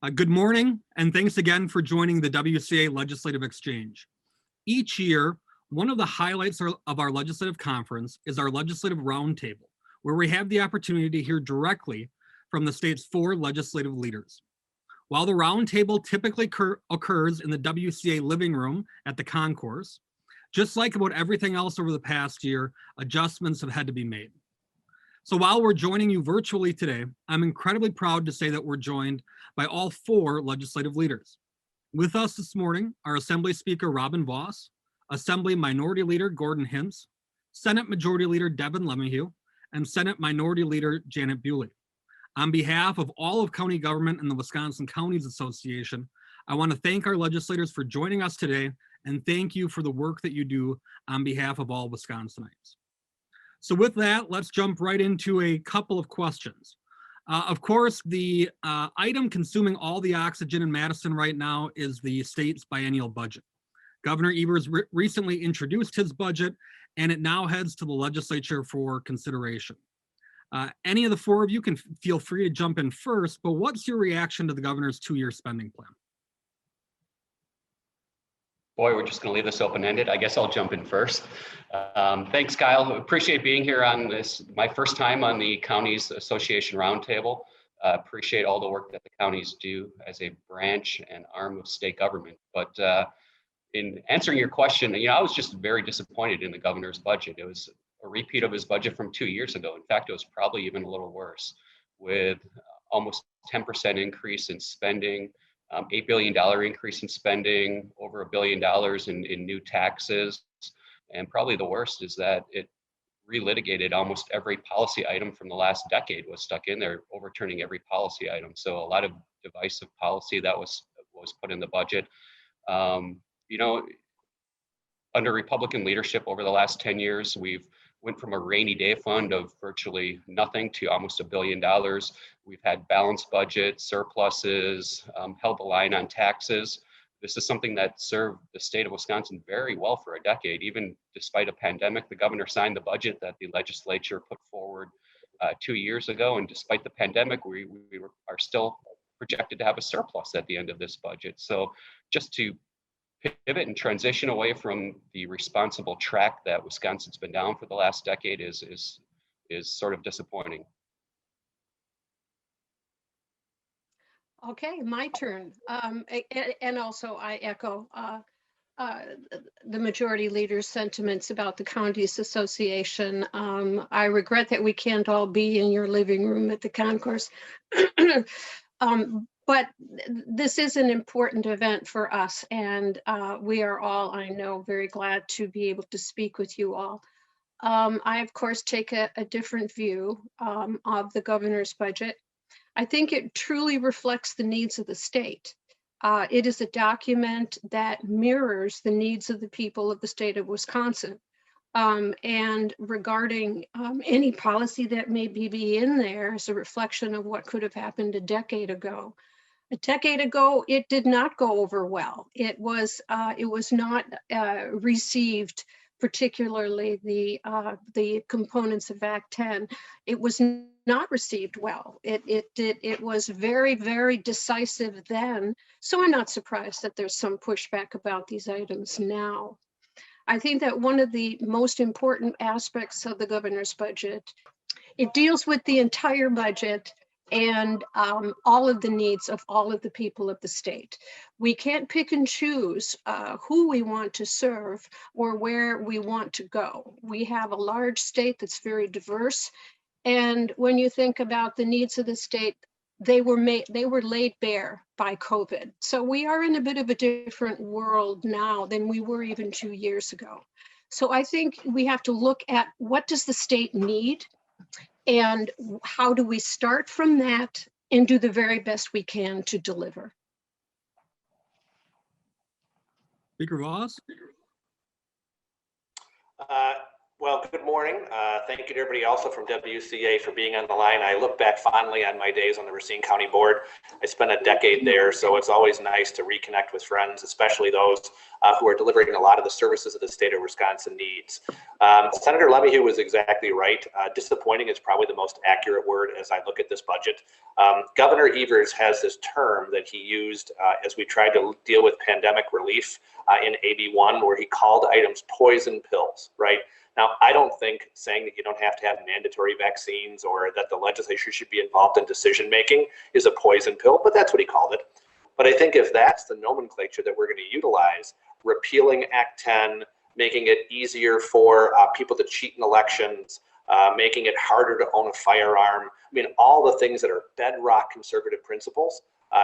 Good morning, and thanks again for joining the WCA Legislative Exchange. Each year, one of the highlights of our legislative conference is our Legislative Roundtable, where we have the opportunity to hear directly from the state's 4 legislative leaders. While the roundtable typically occurs in the WCA living room at the concourse, just like about everything else over the past year, adjustments have had to be made. So while we're joining you virtually today, I'm incredibly proud to say that we're joined by all 4 legislative leaders. With us this morning are Assembly Speaker Robin Vos, Assembly Minority Leader Gordon Hintz, Senate Majority Leader Devin Lemieux, and Senate Minority Leader Janet Bewley. On behalf of all of county government and the Wisconsin Counties Association, I want to thank our legislators for joining us today and thank you for the work that you do on behalf of all Wisconsinites. So with that, let's jump right into a couple of questions. Of course, the item consuming all the oxygen in Madison right now is the state's biennial budget. Governor Evers recently introduced his budget, and it now heads to the legislature for consideration. Any of the 4 of you can feel free to jump in first, but what's your reaction to the governor's 2-year spending plan? Boy, we're just going to leave this open-ended. I guess I'll jump in first. Thanks, Kyle. Appreciate being here on this, my first time on the Counties Association Roundtable. Appreciate all the work that the counties do as a branch and arm of state government. But in answering your question, I was just very disappointed in the governor's budget. It was a repeat of his budget from 2 years ago. In fact, it was probably even a little worse, with almost 10% increase in spending, $8 billion increase in spending, over $1 billion in new taxes. And probably the worst is that it relitigated almost every policy item from the last decade was stuck in there, overturning every policy item. So a lot of divisive policy that was put in the budget. Under Republican leadership over the last 10 years, we've went from a rainy day fund of virtually nothing to almost $1 billion. We've had balanced budget, surpluses, held the line on taxes. This is something that served the state of Wisconsin very well for a decade. Even despite a pandemic, the governor signed the budget that the legislature put forward 2 years ago. And despite the pandemic, we are still projected to have a surplus at the end of this budget. So just to pivot and transition away from the responsible track that Wisconsin's been down for the last decade is sort of disappointing. Okay, my turn. And also I echo the majority leader's sentiments about the Counties Association. I regret that we can't all be in your living room at the concourse. But this is an important event for us, and we are all, I know, very glad to be able to speak with you all. I, of course, take a different view of the governor's budget. I think it truly reflects the needs of the state. It is a document that mirrors the needs of the people of the state of Wisconsin. And regarding any policy that may be in there as a reflection of what could have happened a decade ago. A decade ago, it did not go over well. It was not received, particularly the components of Act 10. It was not received well. It was very, very decisive then. So I'm not surprised that there's some pushback about these items now. I think that one of the most important aspects of the governor's budget, it deals with the entire budget and all of the needs of all of the people of the state. We can't pick and choose who we want to serve or where we want to go. We have a large state that's very diverse. And when you think about the needs of the state, they were laid bare by COVID. So we are in a bit of a different world now than we were even 2 years ago. So I think we have to look at what does the state need and how do we start from that and do the very best we can to deliver. Speaker Vos? Well, good morning. Thank you to everybody also from WCA for being on the line. I look back fondly on my days on the Racine County Board. I spent a decade there, so it's always nice to reconnect with friends, especially those who are delivering a lot of the services that the state of Wisconsin needs. Senator Lemieux was exactly right. Disappointing is probably the most accurate word as I look at this budget. Governor Evers has this term that he used as we tried to deal with pandemic relief in AB1, where he called items poison pills, right? Now, I don't think saying that you don't have to have mandatory vaccines or that the legislature should be involved in decision making is a poison pill, but that's what he called it. But I think if that's the nomenclature that we're going to utilize, repealing Act 10, making it easier for people to cheat in elections, making it harder to own a firearm, I mean, all the things that are bedrock conservative principles,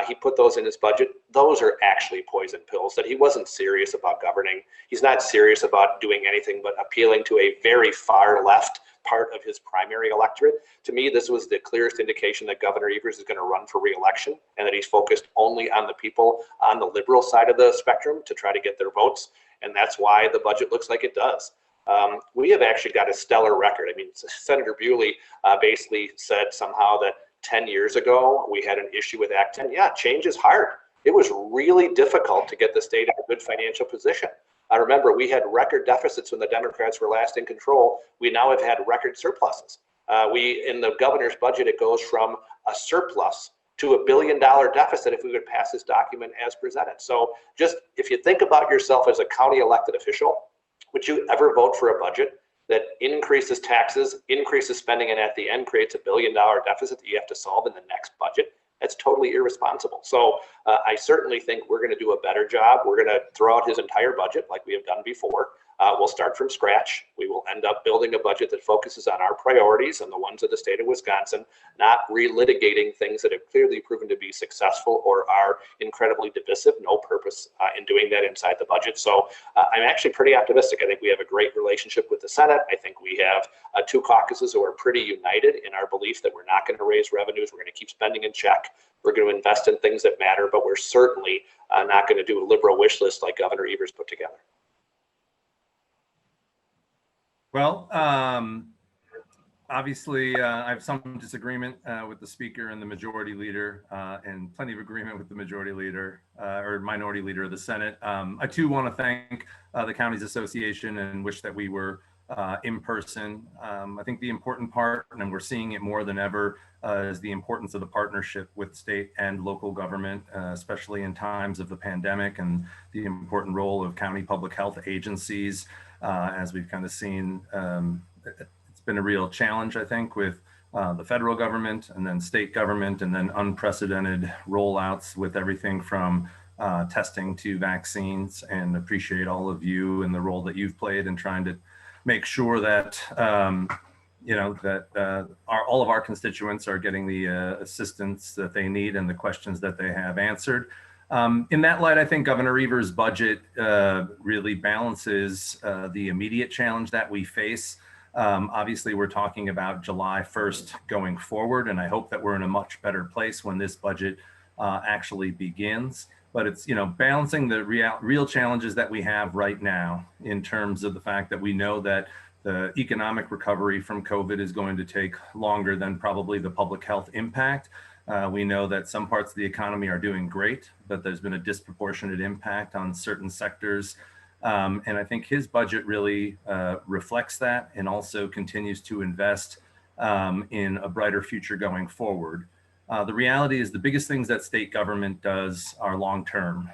he put those in his budget. Those are actually poison pills that he wasn't serious about governing. He's not serious about doing anything but appealing to a very far left part of his primary electorate. To me, this was the clearest indication that Governor Evers is going to run for re-election and that he's focused only on the people on the liberal side of the spectrum to try to get their votes. And that's why the budget looks like it does. We have actually got a stellar record. I mean, Senator Bewley basically said somehow that 10 years ago, we had an issue with Act 10. Yeah, change is hard. It was really difficult to get the state in a good financial position. I remember we had record deficits when the Democrats were last in control. We now have had record surpluses. In the governor's budget, it goes from a surplus to $1 billion deficit if we would pass this document as presented. So just if you think about yourself as a county elected official, would you ever vote for a budget that increases taxes, increases spending, and at the end creates $1 billion deficit that you have to solve in the next budget? That's totally irresponsible. So I certainly think we're going to do a better job. We're going to throw out his entire budget like we have done before. We'll start from scratch. We will end up building a budget that focuses on our priorities and the ones of the state of Wisconsin, not relitigating things that have clearly proven to be successful or are incredibly divisive. No purpose in doing that inside the budget. So I'm actually pretty optimistic. I think we have a great relationship with the Senate. I think we have two caucuses who are pretty united in our belief that we're not going to raise revenues. We're going to keep spending in check. We're going to invest in things that matter, but we're certainly not going to do a liberal wish list like Governor Evers put together. Well, obviously, I have some disagreement with the speaker and the majority leader, and plenty of agreement with the majority leader or minority leader of the Senate. I too want to thank the Counties Association and wish that we were in person. I think the important part, and we're seeing it more than ever, is the importance of the partnership with state and local government, especially in times of the pandemic, and the important role of county public health agencies. As we've kind of seen, it's been a real challenge, I think, with the federal government and then state government and then unprecedented rollouts with everything from testing to vaccines, and appreciate all of you and the role that you've played in trying to make sure that, all of our constituents are getting the assistance that they need and the questions that they have answered. In that light, I think Governor Evers' budget really balances the immediate challenge that we face. Obviously, we're talking about July 1st going forward, and I hope that we're in a much better place when this budget actually begins. But it's, balancing the real challenges that we have right now in terms of the fact that we know that the economic recovery from COVID is going to take longer than probably the public health impact. We know that some parts of the economy are doing great, but there's been a disproportionate impact on certain sectors. And I think his budget really reflects that, and also continues to invest in a brighter future going forward. The reality is the biggest things that state government does are long-term,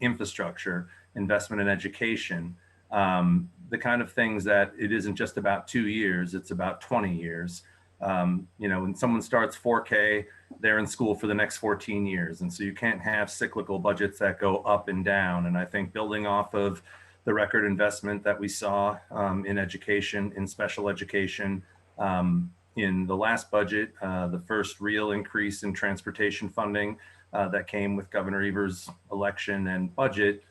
infrastructure, investment in education, the kind of things that it isn't just about 2 years, it's about 20 years. When someone starts 4K, they're in school for the next 14 years. And so you can't have cyclical budgets that go up and down. And I think building off of the record investment that we saw in education, in special education, in the last budget, the first real increase in transportation funding that came with Governor Evers' election and budget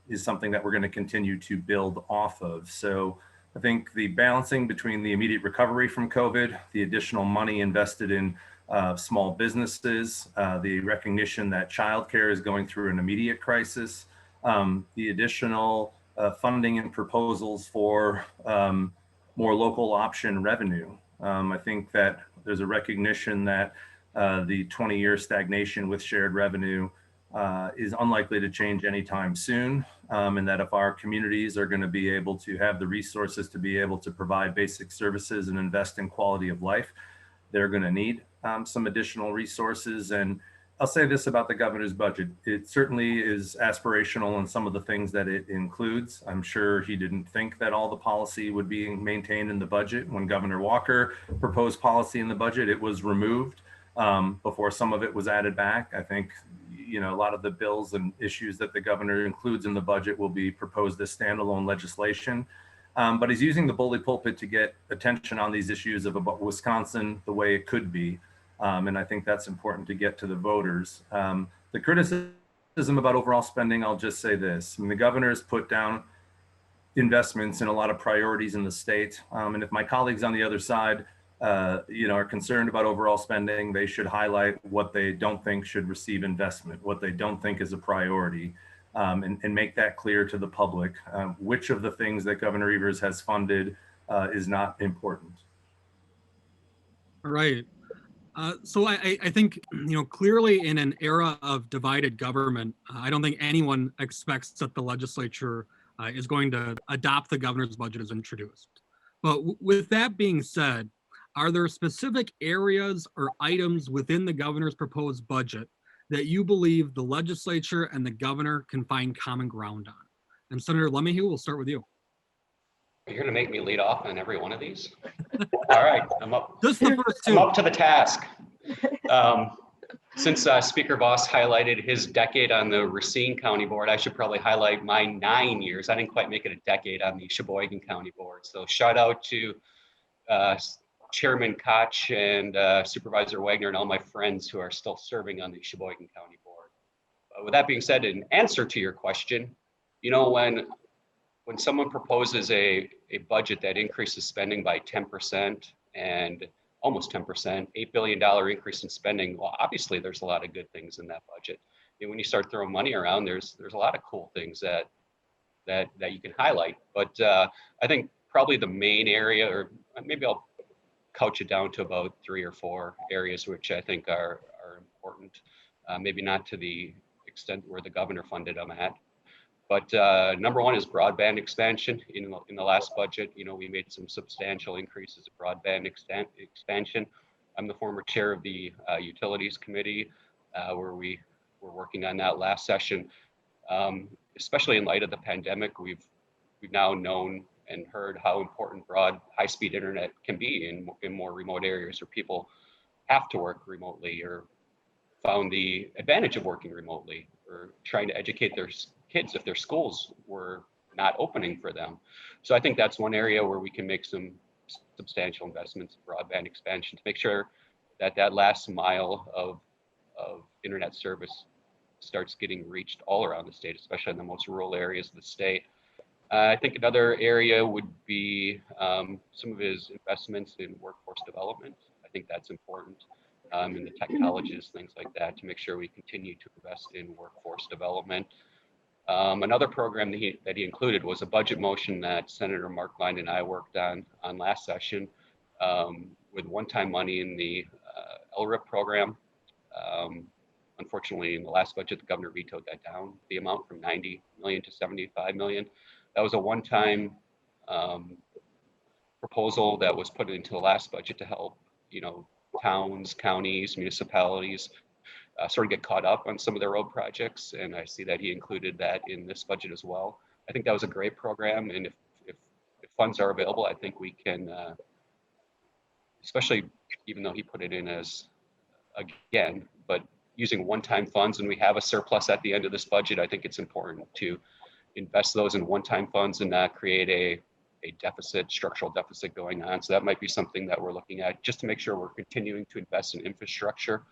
is something that we're going to continue to build off of. So I think the balancing between the immediate recovery from COVID, the additional money invested in small businesses, the recognition that childcare is going through an immediate crisis, the additional funding and proposals for more local option revenue. I think that there's a recognition that the 20-year stagnation with shared revenue is unlikely to change anytime soon, and that if our communities are going to be able to have the resources to be able to provide basic services and invest in quality of life, they're going to need some additional resources. And I'll say this about the governor's budget. It certainly is aspirational in some of the things that it includes. I'm sure he didn't think that all the policy would be maintained in the budget. When Governor Walker proposed policy in the budget, it was removed before some of it was added back. I think, you know, a lot of the bills and issues that the governor includes in the budget will be proposed as standalone legislation. But he's using the bully pulpit to get attention on these issues of about Wisconsin the way it could be. And I think that's important to get to the voters. The criticism about overall spending, I'll just say this. I mean, the governor has put down investments in a lot of priorities in the state. And if my colleagues on the other side, you know, are concerned about overall spending, they should highlight what they don't think should receive investment, what they don't think is a priority, and make that clear to the public. Which of the things that Governor Evers has funded is not important. All right. So I think, you know, clearly in an era of divided government, I don't think anyone expects that the legislature is going to adopt the governor's budget as introduced. But with that being said, are there specific areas or items within the governor's proposed budget that you believe the legislature and the governor can find common ground on? And Senator Lemmyhugh, we'll start with you. You're going to make me lead off on every one of these? All right, I'm up. Just the first I'm two. up to the task. Since Speaker Voss highlighted his decade on the Racine County Board, I should probably highlight my 9 years. I didn't quite make it a decade on the Sheboygan County Board. So shout out to Chairman Koch and Supervisor Wagner and all my friends who are still serving on the Sheboygan County Board. With that being said, in answer to your question, you know, when someone proposes a budget that increases spending by 10% and almost 10%, $8 billion increase in spending, well, obviously there's a lot of good things in that budget. And when you start throwing money around, there's a lot of cool things that you can highlight. But I think probably the main area, or maybe I'll couch it down to about 3 or 4 areas which I think are important, maybe not to the extent where the governor funded them at. But number one is broadband expansion. In the last budget, you know, we made some substantial increases of broadband expansion. I'm the former chair of the Utilities Committee, where we were working on that last session. Especially in light of the pandemic, we've now known and heard how important broad, high-speed internet can be in more remote areas where people have to work remotely or found the advantage of working remotely or trying to educate their kids if their schools were not opening for them. So I think that's one area where we can make some substantial investments in broadband expansion to make sure that that last mile of internet service starts getting reached all around the state, especially in the most rural areas of the state. I think another area would be some of his investments in workforce development. I think that's important in the tech colleges, things like that, to make sure we continue to invest in workforce development. Another program that he included was a budget motion that Senator Mark Line and I worked on last session with one-time money in the LRIP program. Unfortunately, in the last budget, the governor vetoed that down, the amount from 90 million to 75 million. That was a one-time proposal that was put into the last budget to help, you know, towns, counties, municipalities sort of get caught up on some of their road projects. And I see that he included that in this budget as well. I think that was a great program. And if funds are available, I think we can, especially even though he put it in as, again, but using one-time funds and we have a surplus at the end of this budget, I think it's important to invest those in one-time funds and not create a deficit, structural deficit going on. So that might be something that we're looking at just to make sure we're continuing to invest in infrastructure.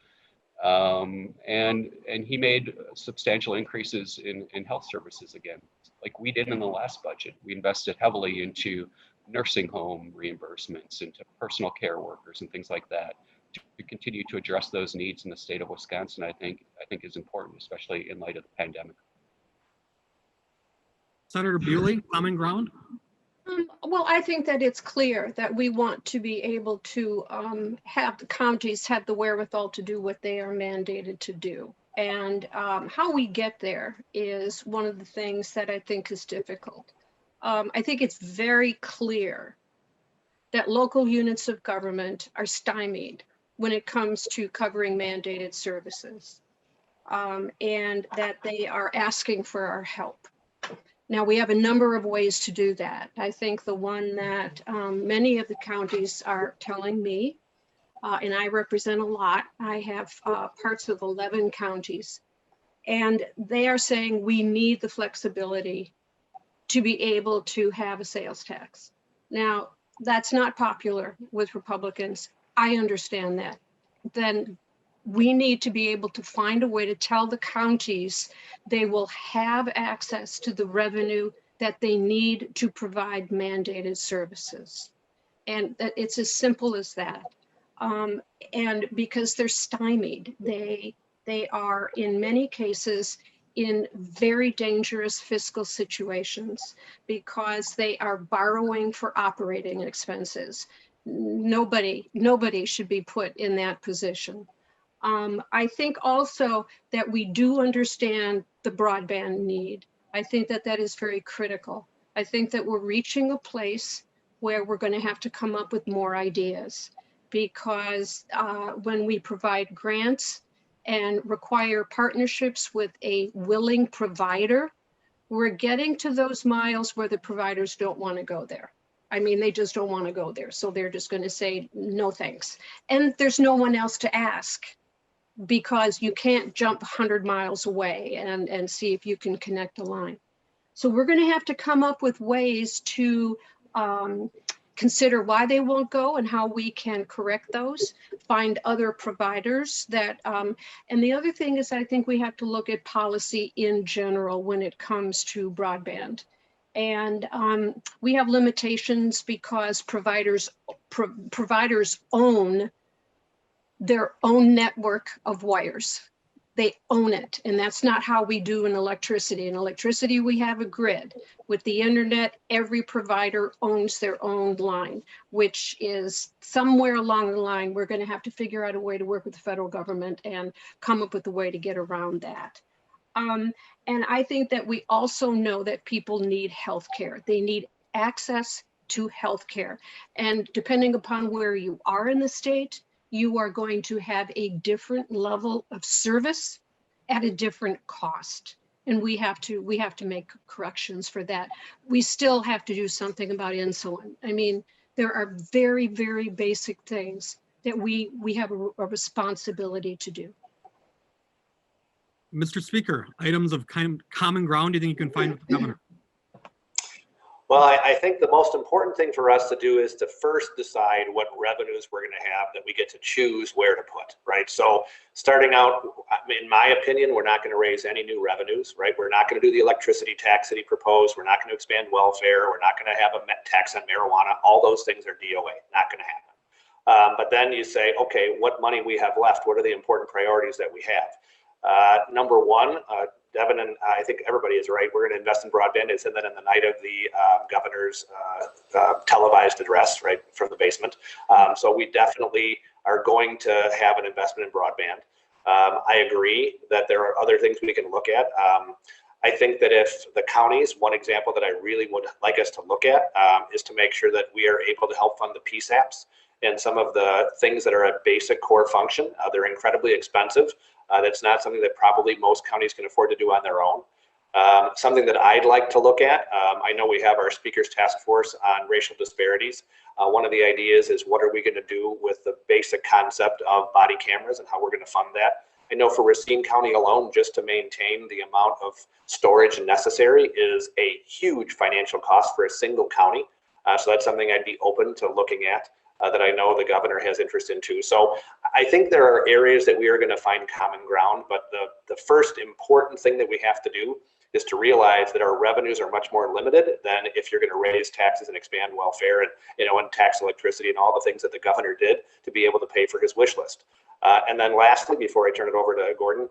And he made substantial increases in health services again, like we did in the last budget. We invested heavily into nursing home reimbursements, into personal care workers and things like that to continue to address those needs in the state of Wisconsin. I think is important, especially in light of the pandemic. Senator Bewley, common ground? Well, I think that it's clear that we want to be able to have the counties have the wherewithal to do what they are mandated to do. And how we get there is one of the things that I think is difficult. I think it's very clear that local units of government are stymied when it comes to covering mandated services, and that they are asking for our help. Now, we have a number of ways to do that. I think the one that many of the counties are telling me, and I represent a lot, I have parts of 11 counties, and they are saying we need the flexibility to be able to have a sales tax. Now, that's not popular with Republicans. I understand that. Then we need to be able to find a way to tell the counties they will have access to the revenue that they need to provide mandated services. And it's as simple as that. And because they're stymied, they are in many cases in very dangerous fiscal situations because they are borrowing for operating expenses. Nobody should be put in that position. I think also that we do understand the broadband need. I think that that is very critical. I think that we're reaching a place where we're going to have to come up with more ideas, because when we provide grants and require partnerships with a willing provider, we're getting to those miles where the providers don't want to go there. I mean, they just don't want to go there. So they're just going to say, no, thanks. And there's no one else to ask, because you can't jump 100 miles away and see if you can connect a line. So we're going to have to come up with ways to consider why they won't go and how we can correct those, find other providers that, and the other thing is I think we have to look at policy in general when it comes to broadband. And we have limitations because providers own their own network of wires. They own it. And that's not how we do in electricity. In electricity, we have a grid. With the internet, every provider owns their own line, which is somewhere along the line, we're going to have to figure out a way to work with the federal government and come up with a way to get around that. And I think that we also know that people need healthcare. They need access to healthcare. And depending upon where you are in the state, you are going to have a different level of service at a different cost. And we have to make corrections for that. We still have to do something about insulin. I mean, there are very, very basic things that we have a responsibility to do. Mr. Speaker, items of common ground do you think you can find with the governor? Well, I think the most important thing for us to do is to first decide what revenues we're going to have that we get to choose where to put, right? So starting out, in my opinion, we're not going to raise any new revenues, right? We're not going to do the electricity tax that he proposed. We're not going to expand welfare. We're not going to have a tax on marijuana. All those things are DOA, not going to happen. But then you say, okay, what money we have left? What are the important priorities that we have? Number one, Devin, and I think everybody is right, we're going to invest in broadband. It's in that in the night of the governor's televised address, right, from the basement. So we definitely are going to have an investment in broadband. I agree that there are other things we can look at. I think that if the counties, one example that I really would like us to look at is to make sure that we are able to help fund the PSAPs and some of the things that are a basic core function. They're incredibly expensive. That's not something that probably most counties can afford to do on their own. Something that I'd like to look at, I know we have our speakers task force on racial disparities. One of the ideas is what are we going to do with the basic concept of body cameras and how we're going to fund that. I know for Racine County alone, just to maintain the amount of storage necessary is a huge financial cost for a single county. So that's something I'd be open to looking at. That I know the governor has interest in too. So I think there are areas that we are going to find common ground, but the first important thing that we have to do is to realize that our revenues are much more limited than if you're going to raise taxes and expand welfare and, and tax electricity and all the things that the governor did to be able to pay for his wish list. And then lastly, before I turn it over to Gordon,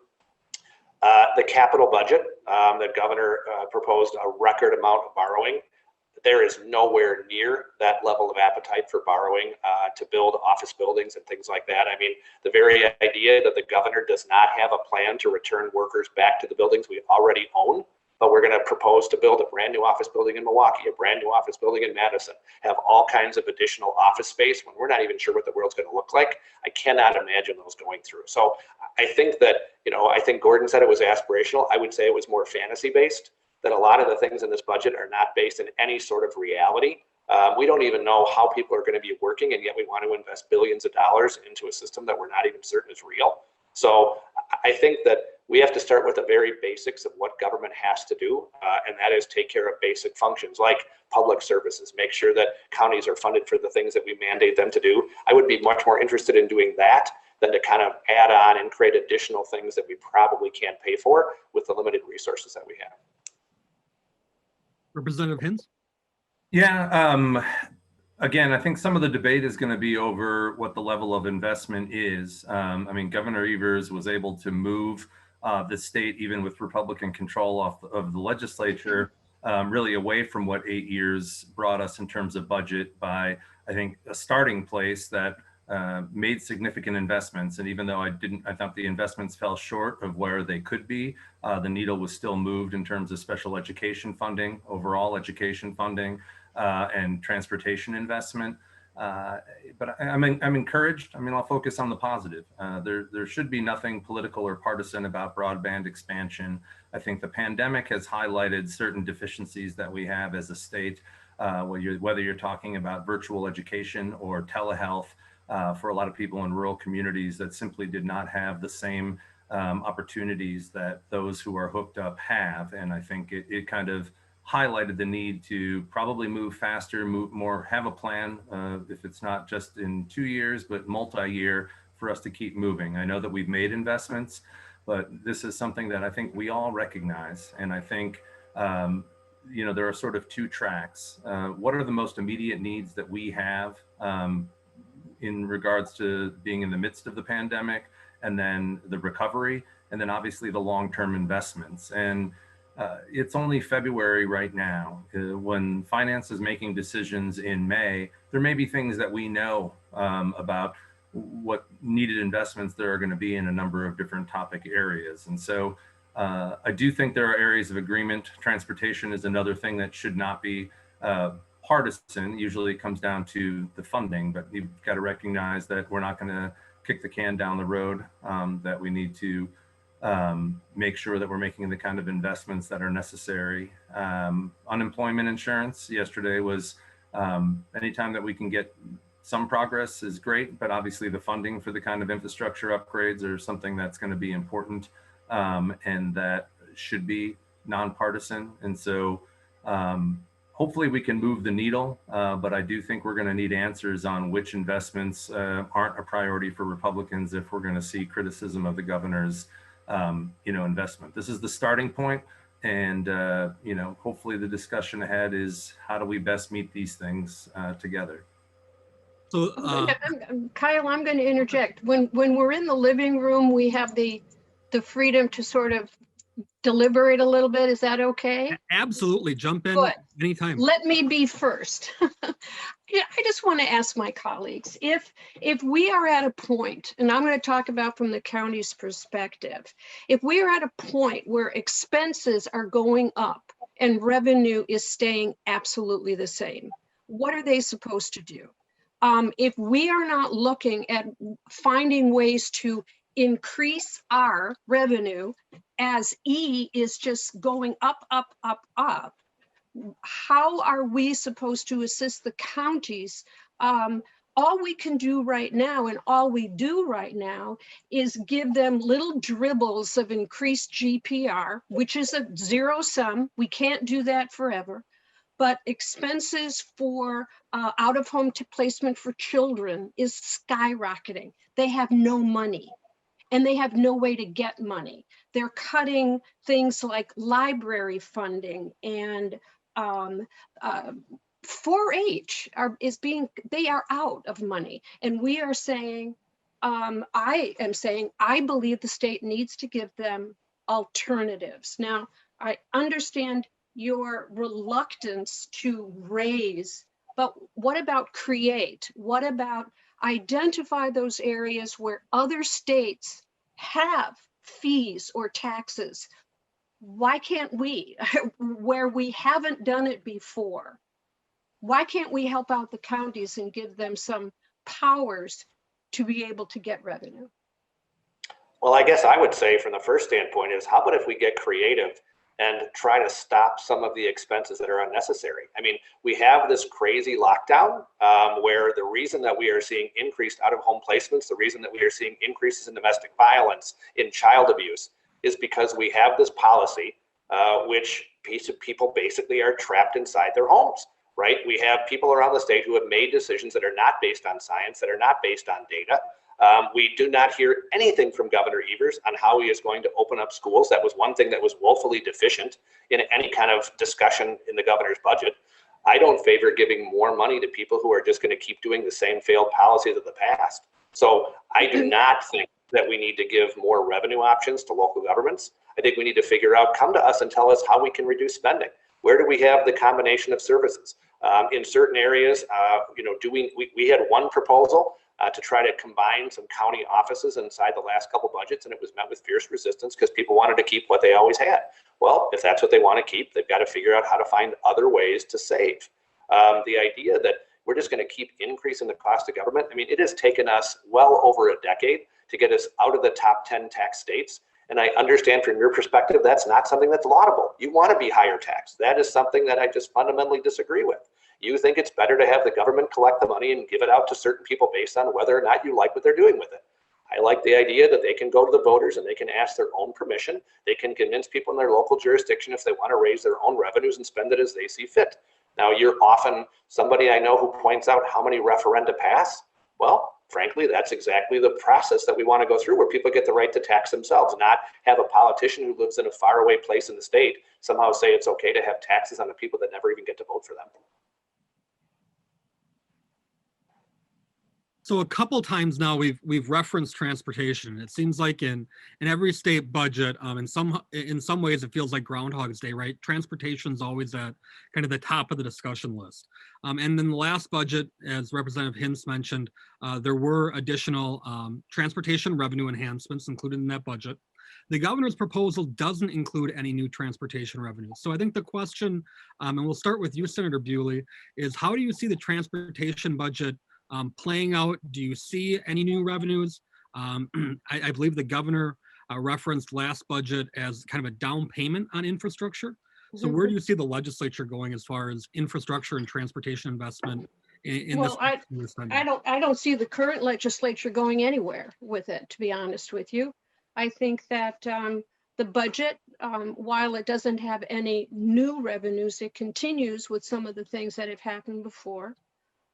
the capital budget, the governor proposed a record amount of borrowing. there is nowhere near that level of appetite for borrowing to build office buildings and things like that. I mean, the very idea that the governor does not have a plan to return workers back to the buildings we already own, but we're going to propose to build a brand new office building in Milwaukee, a brand new office building in Madison, have all kinds of additional office space when we're not even sure what the world's going to look like. I cannot imagine those going through. So I think that, I think Gordon said it was aspirational. I would say it was more fantasy based, that a lot of the things in this budget are not based in any sort of reality. We don't even know how people are going to be working, and yet we want to invest billions of dollars into a system that we're not even certain is real. So I think that we have to start with the very basics of what government has to do, and that is take care of basic functions like public services, make sure that counties are funded for the things that we mandate them to do. I would be much more interested in doing that than to kind of add on and create additional things that we probably can't pay for with the limited resources that we have. Representative Hinz? Yeah, again, I think some of the debate is going to be over what the level of investment is. I mean, Governor Evers was able to move the state, even with Republican control of the legislature, really away from what 8 years brought us in terms of budget by, I think, a starting place that made significant investments. And even though I thought the investments fell short of where they could be, the needle was still moved in terms of special education funding, overall education funding, and transportation investment. But I'm encouraged. I mean, I'll focus on the positive. There should be nothing political or partisan about broadband expansion. I think the pandemic has highlighted certain deficiencies that we have as a state, whether you're talking about virtual education or telehealth. For a lot of people in rural communities that simply did not have the same opportunities that those who are hooked up have. And I think it kind of highlighted the need to probably move faster, move more, have a plan, if it's not just in 2 years, but multi-year, for us to keep moving. I know that we've made investments, but this is something that I think we all recognize. And I think, there are sort of two tracks. What are the most immediate needs that we have in regards to being in the midst of the pandemic, and then the recovery, and then obviously the long-term investments. And it's only February right now. When finance is making decisions in May, there may be things that we know about what needed investments there are going to be in a number of different topic areas. And so I do think there are areas of agreement. Transportation is another thing that should not be partisan. Usually it comes down to the funding, but you've got to recognize that we're not going to kick the can down the road, that we need to make sure that we're making the kind of investments that are necessary. Unemployment insurance yesterday was, anytime that we can get some progress is great, but obviously the funding for the kind of infrastructure upgrades are something that's going to be important, and that should be nonpartisan. And so hopefully we can move the needle, but I do think we're going to need answers on which investments aren't a priority for Republicans if we're going to see criticism of the governor's investment. This is the starting point, and hopefully the discussion ahead is how do we best meet these things together. So Kyle, I'm going to interject. When we're in the living room, we have the freedom to sort of deliberate a little bit. Is that okay? Absolutely. Jump in Good. anytime. Let me be first. I just want to ask my colleagues, if we are at a point, and I'm going to talk about from the county's perspective, if we are at a point where expenses are going up and revenue is staying absolutely the same, what are they supposed to do? If we are not looking at finding ways to increase our revenue as E is just going up, up, up, up, how are we supposed to assist the counties? All we can do right now, and all we do right now, is give them little dribbles of increased GPR, which is a zero sum. We can't do that forever. But expenses for out-of-home placement for children is skyrocketing. They have no money, and they have no way to get money. They're cutting things like library funding, and 4-H they are out of money. And we are saying, I am saying, I believe the state needs to give them alternatives. Now, I understand your reluctance to raise, but what about create? What about identify those areas where other states have fees or taxes? Why can't we, where we haven't done it before? Why can't we help out the counties and give them some powers to be able to get revenue? Well, I guess I would say from the first standpoint is, how about if we get creative and try to stop some of the expenses that are unnecessary? I mean, we have this crazy lockdown where the reason that we are seeing increased out-of-home placements, the reason that we are seeing increases in domestic violence, in child abuse, is because we have this policy which people basically are trapped inside their homes, right? We have people around the state who have made decisions that are not based on science, that are not based on data. We do not hear anything from Governor Evers on how he is going to open up schools. That was one thing that was woefully deficient in any kind of discussion in the governor's budget. I don't favor giving more money to people who are just going to keep doing the same failed policies of the past. So I do not think that we need to give more revenue options to local governments. I think we need to figure out, come to us and tell us how we can reduce spending. Where do we have the combination of services? In certain areas, we had one proposal to try to combine some county offices inside the last couple budgets, and it was met with fierce resistance because people wanted to keep what they always had. Well, if that's what they want to keep, they've got to figure out how to find other ways to save. The idea that we're just going to keep increasing the cost of government, I mean, it has taken us well over a decade to get us out of the top 10 tax states. And I understand from your perspective, that's not something that's laudable. You want to be higher taxed. That is something that I just fundamentally disagree with. You think it's better to have the government collect the money and give it out to certain people based on whether or not you like what they're doing with it. I like the idea that they can go to the voters and they can ask their own permission. They can convince people in their local jurisdiction if they want to raise their own revenues and spend it as they see fit. Now, you're often somebody I know who points out how many referenda pass. Well, frankly, that's exactly the process that we want to go through, where people get the right to tax themselves, not have a politician who lives in a faraway place in the state somehow say it's okay to have taxes on the people that never even get to vote for them. So a couple times now we've referenced transportation. It seems like in every state budget, in some ways it feels like Groundhog's Day, right? Transportation's always at kind of the top of the discussion list. And in the last budget, as Representative Hintz mentioned, there were additional transportation revenue enhancements included in that budget. The governor's proposal doesn't include any new transportation revenue. So I think the question, and we'll start with you, Senator Bewley, is how do you see the transportation budget playing out? Do you see any new revenues? I believe the governor referenced last budget as kind of a down payment on infrastructure. So where do you see the legislature going as far as infrastructure and transportation investment in well, this? I don't see the current legislature going anywhere with it, to be honest with you. I think that the budget, while it doesn't have any new revenues, it continues with some of the things that have happened before.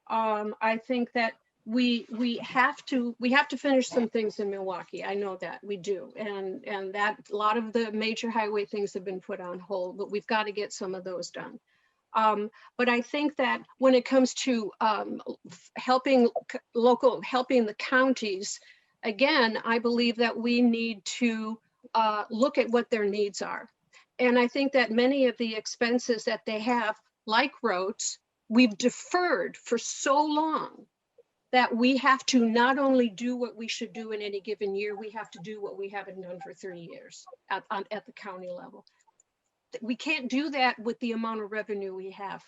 I think that we have to finish some things in Milwaukee. I know that we do, and that a lot of the major highway things have been put on hold, but we've got to get some of those done. But I think that when it comes to helping the counties, again, I believe that we need to look at what their needs are, and I think that many of the expenses that they have, like roads, we've deferred for so long that we have to not only do what we should do in any given year, we have to do what we haven't done for 30 years at the county level. We can't do that with the amount of revenue we have,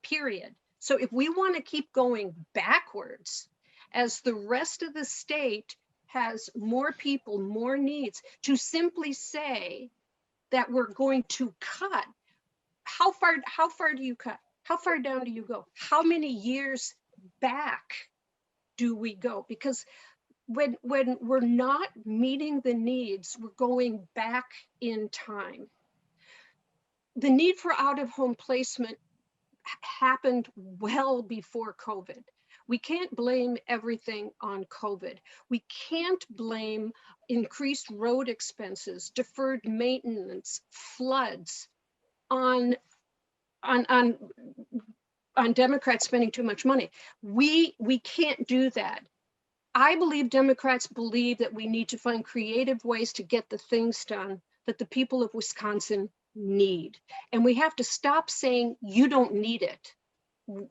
period. So if we want to keep going backwards, as the rest of the state has more people, more needs, to simply say that we're going to cut, how far do you cut? How far down do you go? How many years back do we go? Because when we're not meeting the needs, we're going back in time. The need for out-of-home placement happened well before COVID. We can't blame everything on COVID. We can't blame increased road expenses, deferred maintenance, floods on Democrats spending too much money. We can't do that. I believe Democrats believe that we need to find creative ways to get the things done that the people of Wisconsin need. And we have to stop saying you don't need it.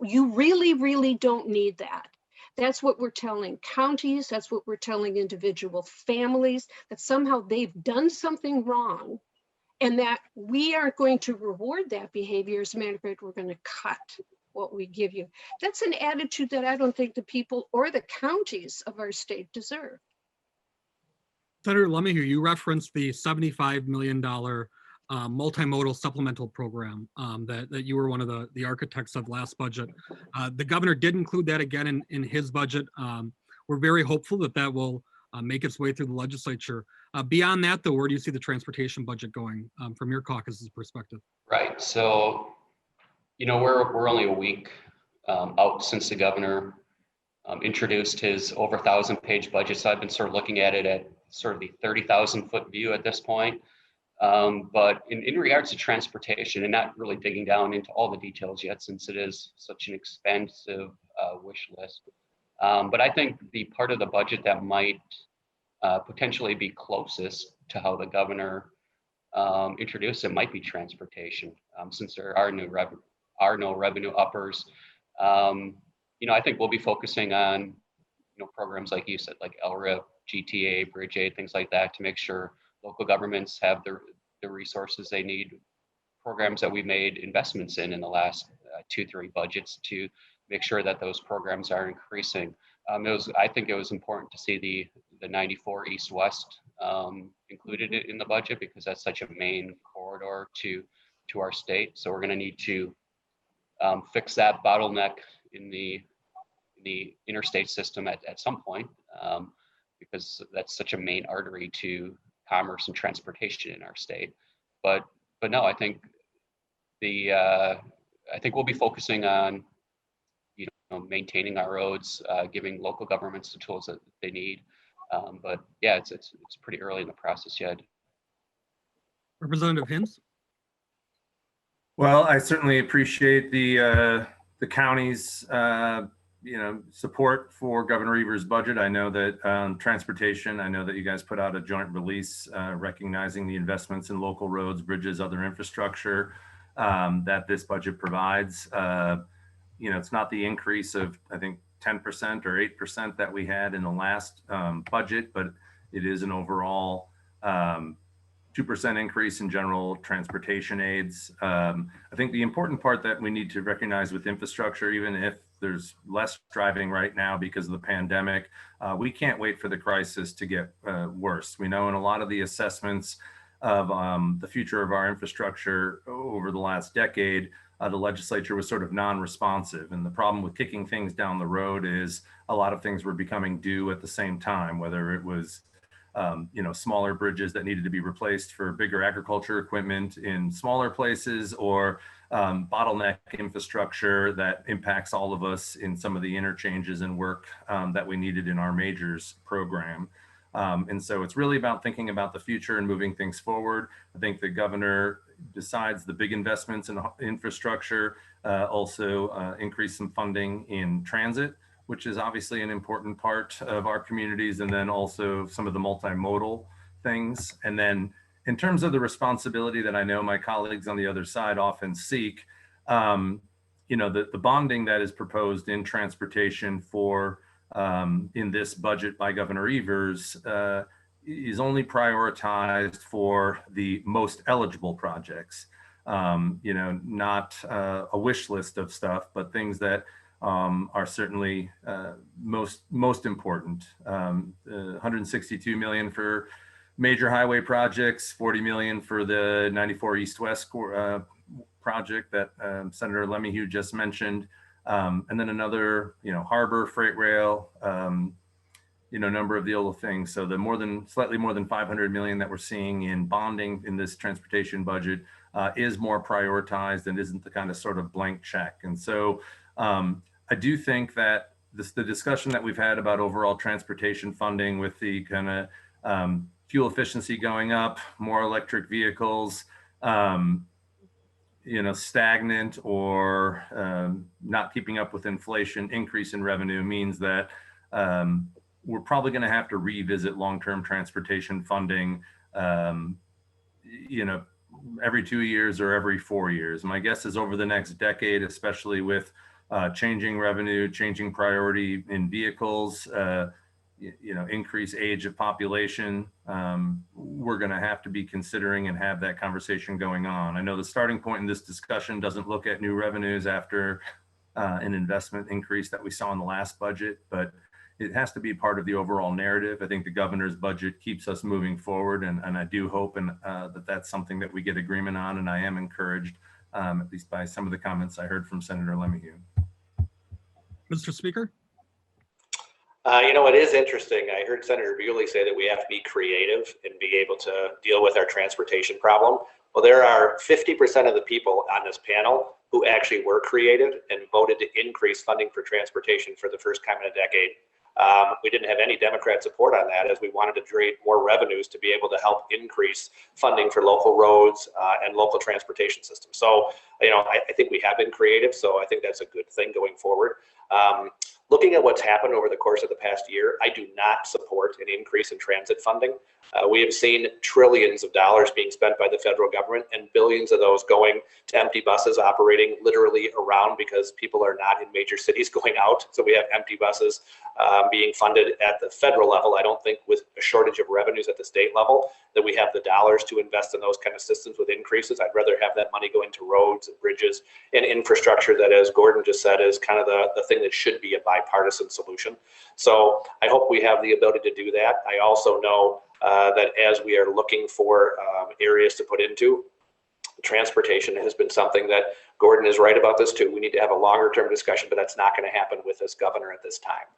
You really, really don't need that. That's what we're telling counties. That's what we're telling individual families, that somehow they've done something wrong and that we aren't going to reward that behavior. As a matter of fact, we're going to cut what we give you. That's an attitude that I don't think the people or the counties of our state deserve. Senator Lemminger, you referenced the $75 million multimodal supplemental program that you were one of the architects of last budget. The governor did include that again in his budget. We're very hopeful that that will make its way through the legislature. Beyond that, though, where do you see the transportation budget going from your caucus's perspective? Right. So, you know, we're only a week out since the governor introduced his over 1,000-page budget. So I've been sort of looking at it at sort of the 30,000-foot view at this point. But in regards to transportation, and not really digging down into all the details yet, since it is such an expensive wish list. But I think the part of the budget that might potentially be closest to how the governor introduced it might be transportation, since there are no revenue uppers. You know, I think we'll be focusing on, programs like you said, like LRIP, GTA, Bridge Aid, things like that, to make sure local governments have the resources they need. Programs that we made investments in the last 2-3 budgets to make sure that those programs are increasing. I think it was important to see the 94 East-West included in the budget, because that's such a main corridor to our state. So we're going to need to fix that bottleneck in the interstate system at some point, because that's such a main artery to commerce and transportation in our state. But no, I think we'll be focusing on maintaining our roads, giving local governments the tools that they need. But yeah, it's pretty early in the process yet. Representative Hinz? Well, I certainly appreciate the county's support for Governor Evers' budget. I know that transportation, I know that you guys put out a joint release recognizing the investments in local roads, bridges, other infrastructure that this budget provides. It's not the increase of, I think, 10% or 8% that we had in the last budget, but it is an overall 2% increase in general transportation aids. I think the important part that we need to recognize with infrastructure, even if there's less driving right now because of the pandemic, we can't wait for the crisis to get worse. We know in a lot of the assessments of the future of our infrastructure over the last decade, the legislature was sort of non-responsive. And the problem with kicking things down the road is a lot of things were becoming due at the same time, whether it was smaller bridges that needed to be replaced for bigger agriculture equipment in smaller places, or bottleneck infrastructure that impacts all of us in some of the interchanges and work that we needed in our majors program. And so it's really about thinking about the future and moving things forward. I think the governor, besides the big investments in infrastructure, also increase some funding in transit, which is obviously an important part of our communities, and then also some of the multimodal things. And then in terms of the responsibility that I know my colleagues on the other side often seek, the bonding that is proposed in transportation for in this budget by Governor Evers is only prioritized for the most eligible projects. Not a wish list of stuff, but things that are certainly most important. 162 million for major highway projects, 40 million for the 94 East-West project that Senator Lemminger just mentioned, and then another, harbor, freight rail, number of the other things. So the slightly more than 500 million that we're seeing in bonding in this transportation budget is more prioritized and isn't the kind of sort of blank check. And so I do think that the discussion that we've had about overall transportation funding, with the kind of fuel efficiency going up, more electric vehicles, stagnant or not keeping up with inflation, increase in revenue means that we're probably going to have to revisit long-term transportation funding, every 2 years or every 4 years. My guess is over the next decade, especially with changing revenue, changing priority in vehicles, increased age of population, we're going to have to be considering and have that conversation going on. I know the starting point in this discussion doesn't look at new revenues after an investment increase that we saw in the last budget, but it has to be part of the overall narrative. I think the governor's budget keeps us moving forward, and I do hope that that's something that we get agreement on, and I am encouraged, at least by some of the comments I heard from Senator Lemieux. Mr. Speaker? It is interesting. I heard Senator Bewley say that we have to be creative and be able to deal with our transportation problem. Well, there are 50% of the people on this panel who actually were creative and voted to increase funding for transportation for the first time in a decade. We didn't have any Democrat support on that, as we wanted to create more revenues to be able to help increase funding for local roads and local transportation systems. So, I think we have been creative, so I think that's a good thing going forward. Looking at what's happened over the course of the past year, I do not support an increase in transit funding. We have seen trillions of dollars being spent by the federal government and billions of those going to empty buses operating literally around because people are not in major cities going out. So we have empty buses being funded at the federal level. I don't think with a shortage of revenues at the state level that we have the dollars to invest in those kind of systems with increases. I'd rather have that money go into roads and bridges and infrastructure that, as Gordon just said, is kind of the thing that should be a bipartisan solution. So I hope we have the ability to do that. I also know that as we are looking for areas to put into, transportation has been something that Gordon is right about this too. We need to have a longer term discussion, but that's not going to happen with this governor at this time.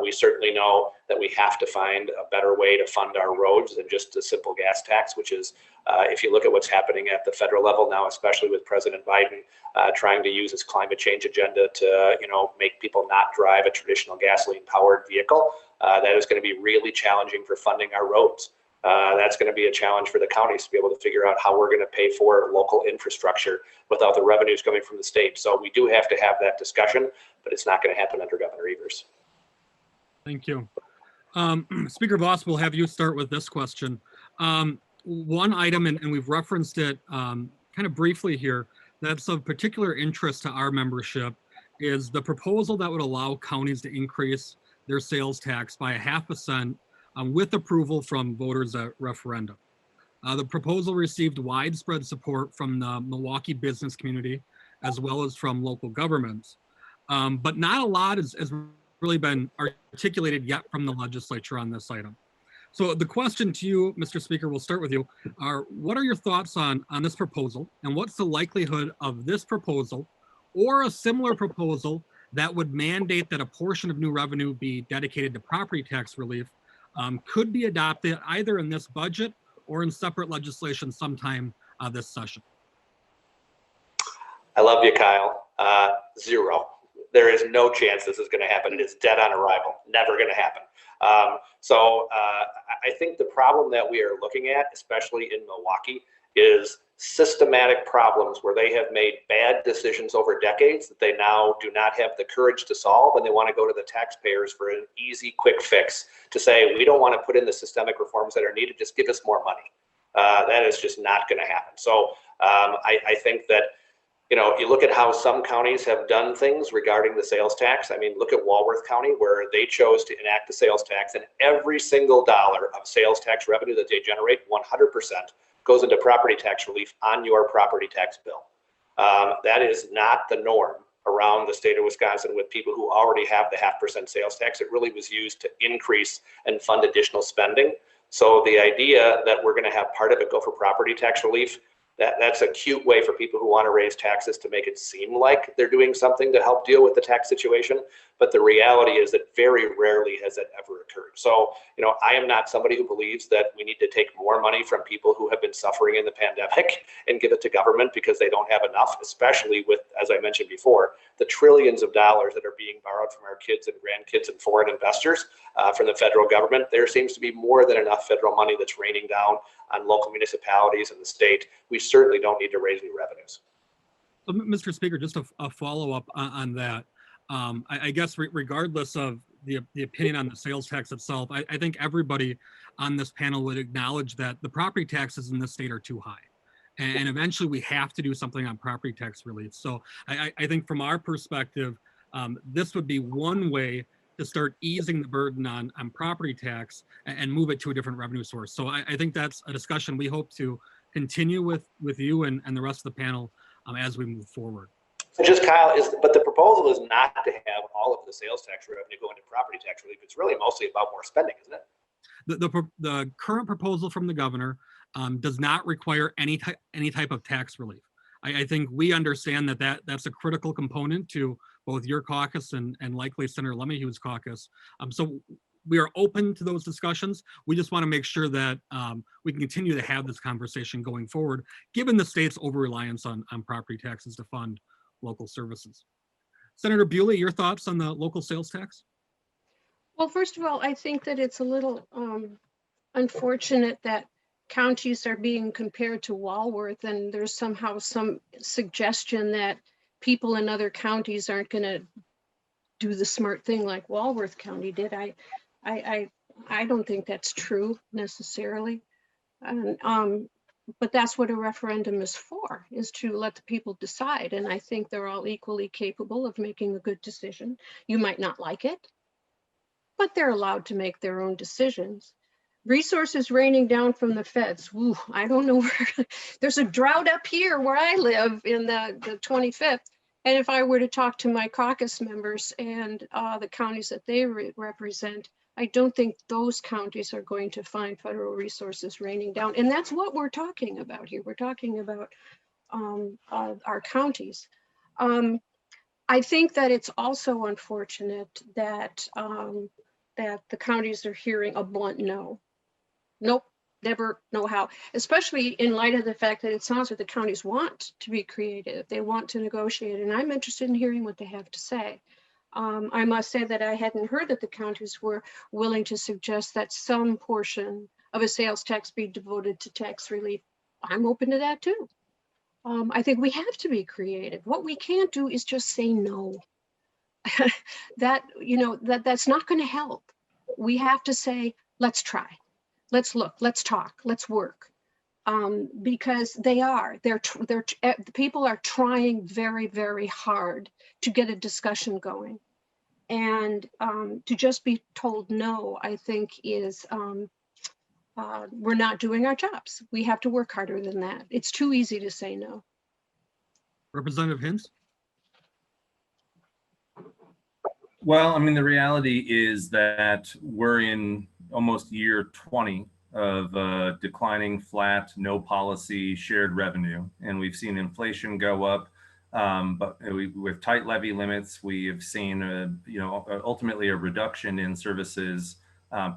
We certainly know that we have to find a better way to fund our roads than just a simple gas tax, which is, if you look at what's happening at the federal level now, especially with President Biden trying to use his climate change agenda to, make people not drive a traditional gasoline powered vehicle, that is going to be really challenging for funding our roads. That's going to be a challenge for the counties to be able to figure out how we're going to pay for local infrastructure without the revenues coming from the state. So we do have to have that discussion, but it's not going to happen under Governor Evers. Thank you. Speaker Voss, we'll have you start with this question. One item, and we've referenced it kind of briefly here, that's of particular interest to our membership is the proposal that would allow counties to increase their sales tax by 0.5% with approval from voters at referendum. The proposal received widespread support from the Milwaukee business community as well as from local governments, but not a lot has really been articulated yet from the legislature on this item. So the question to you, Mr. Speaker, we'll start with you, what are your thoughts on this proposal, and what's the likelihood of this proposal or a similar proposal that would mandate that a portion of new revenue be dedicated to property tax relief could be adopted either in this budget or in separate legislation sometime this session? I love you, Kyle. Zero. There is no chance this is going to happen. It is dead on arrival. Never going to happen. I think the problem that we are looking at, especially in Milwaukee, is systematic problems where they have made bad decisions over decades that they now do not have the courage to solve, and they want to go to the taxpayers for an easy, quick fix to say, we don't want to put in the systemic reforms that are needed, just give us more money. That is just not going to happen. So I think that, you look at how some counties have done things regarding the sales tax. I mean, look at Walworth County, where they chose to enact the sales tax, and every single dollar of sales tax revenue that they generate, 100% goes into property tax relief on your property tax bill. That is not the norm around the state of Wisconsin with people who already have the 0.5% sales tax. It really was used to increase and fund additional spending. So the idea that we're going to have part of it go for property tax relief, that's a cute way for people who want to raise taxes to make it seem like they're doing something to help deal with the tax situation. But the reality is that very rarely has that ever occurred. So, I am not somebody who believes that we need to take more money from people who have been suffering in the pandemic and give it to government because they don't have enough, especially with, as I mentioned before, the trillions of dollars that are being borrowed from our kids and grandkids and foreign investors from the federal government. There seems to be more than enough federal money that's raining down on local municipalities and the state. We certainly don't need to raise new revenues. Mr. Speaker, just a follow-up on that. I guess regardless of the opinion on the sales tax itself, I think everybody on this panel would acknowledge that the property taxes in this state are too high. And eventually we have to do something on property tax relief. So I think from our perspective, this would be one way to start easing the burden on property tax and move it to a different revenue source. So I think that's a discussion we hope to continue with you and the rest of the panel as we move forward. So just Kyle, but the proposal is not to have all of the sales tax revenue go into property tax relief. It's really mostly about more spending, isn't it? The current proposal from the governor does not require any type of tax relief. I think we understand that's a critical component to both your caucus and likely Senator Lemmyhue's caucus. So we are open to those discussions. We just want to make sure that we can continue to have this conversation going forward, given the state's over-reliance on property taxes to fund local services. Senator Bewley, your thoughts on the local sales tax? Well, first of all, I think that it's a little unfortunate that counties are being compared to Walworth, and there's somehow some suggestion that people in other counties aren't going to do the smart thing like Walworth County did. I don't think that's true necessarily. But that's what a referendum is for, is to let the people decide. And I think they're all equally capable of making a good decision. You might not like it, but they're allowed to make their own decisions. Resources raining down from the feds. Ooh, I don't know where, there's a drought up here where I live in the 25th. And if I were to talk to my caucus members and the counties that they represent, I don't think those counties are going to find federal resources raining down. And that's what we're talking about here. We're talking about our counties. I think that it's also unfortunate that that the counties are hearing a blunt no. Nope, never, no how, especially in light of the fact that it sounds like the counties want to be creative. They want to negotiate, and I'm interested in hearing what they have to say. I must say that I hadn't heard that the counties were willing to suggest that some portion of a sales tax be devoted to tax relief. I'm open to that too. I think we have to be creative. What we can't do is just say no. That's not going to help. We have to say, let's try, let's look, let's talk, let's work. Because people are trying very, very hard to get a discussion going. And to just be told no, I think is, we're not doing our jobs. We have to work harder than that. It's too easy to say no. Representative Hintz? Well, I mean, the reality is that we're in almost year 20 of declining flat, no policy shared revenue. And we've seen inflation go up, but with tight levy limits, we have seen, ultimately a reduction in services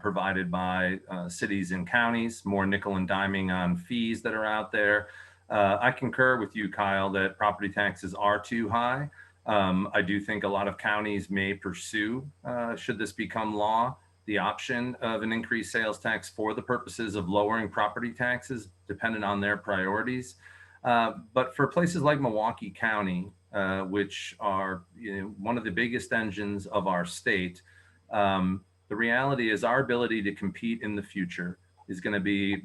provided by cities and counties, more nickel and diming on fees that are out there. I concur with you, Kyle, that property taxes are too high. I do think a lot of counties may pursue, should this become law, the option of an increased sales tax for the purposes of lowering property taxes, dependent on their priorities. But for places like Milwaukee County, which are one of the biggest engines of our state, the reality is our ability to compete in the future is going to be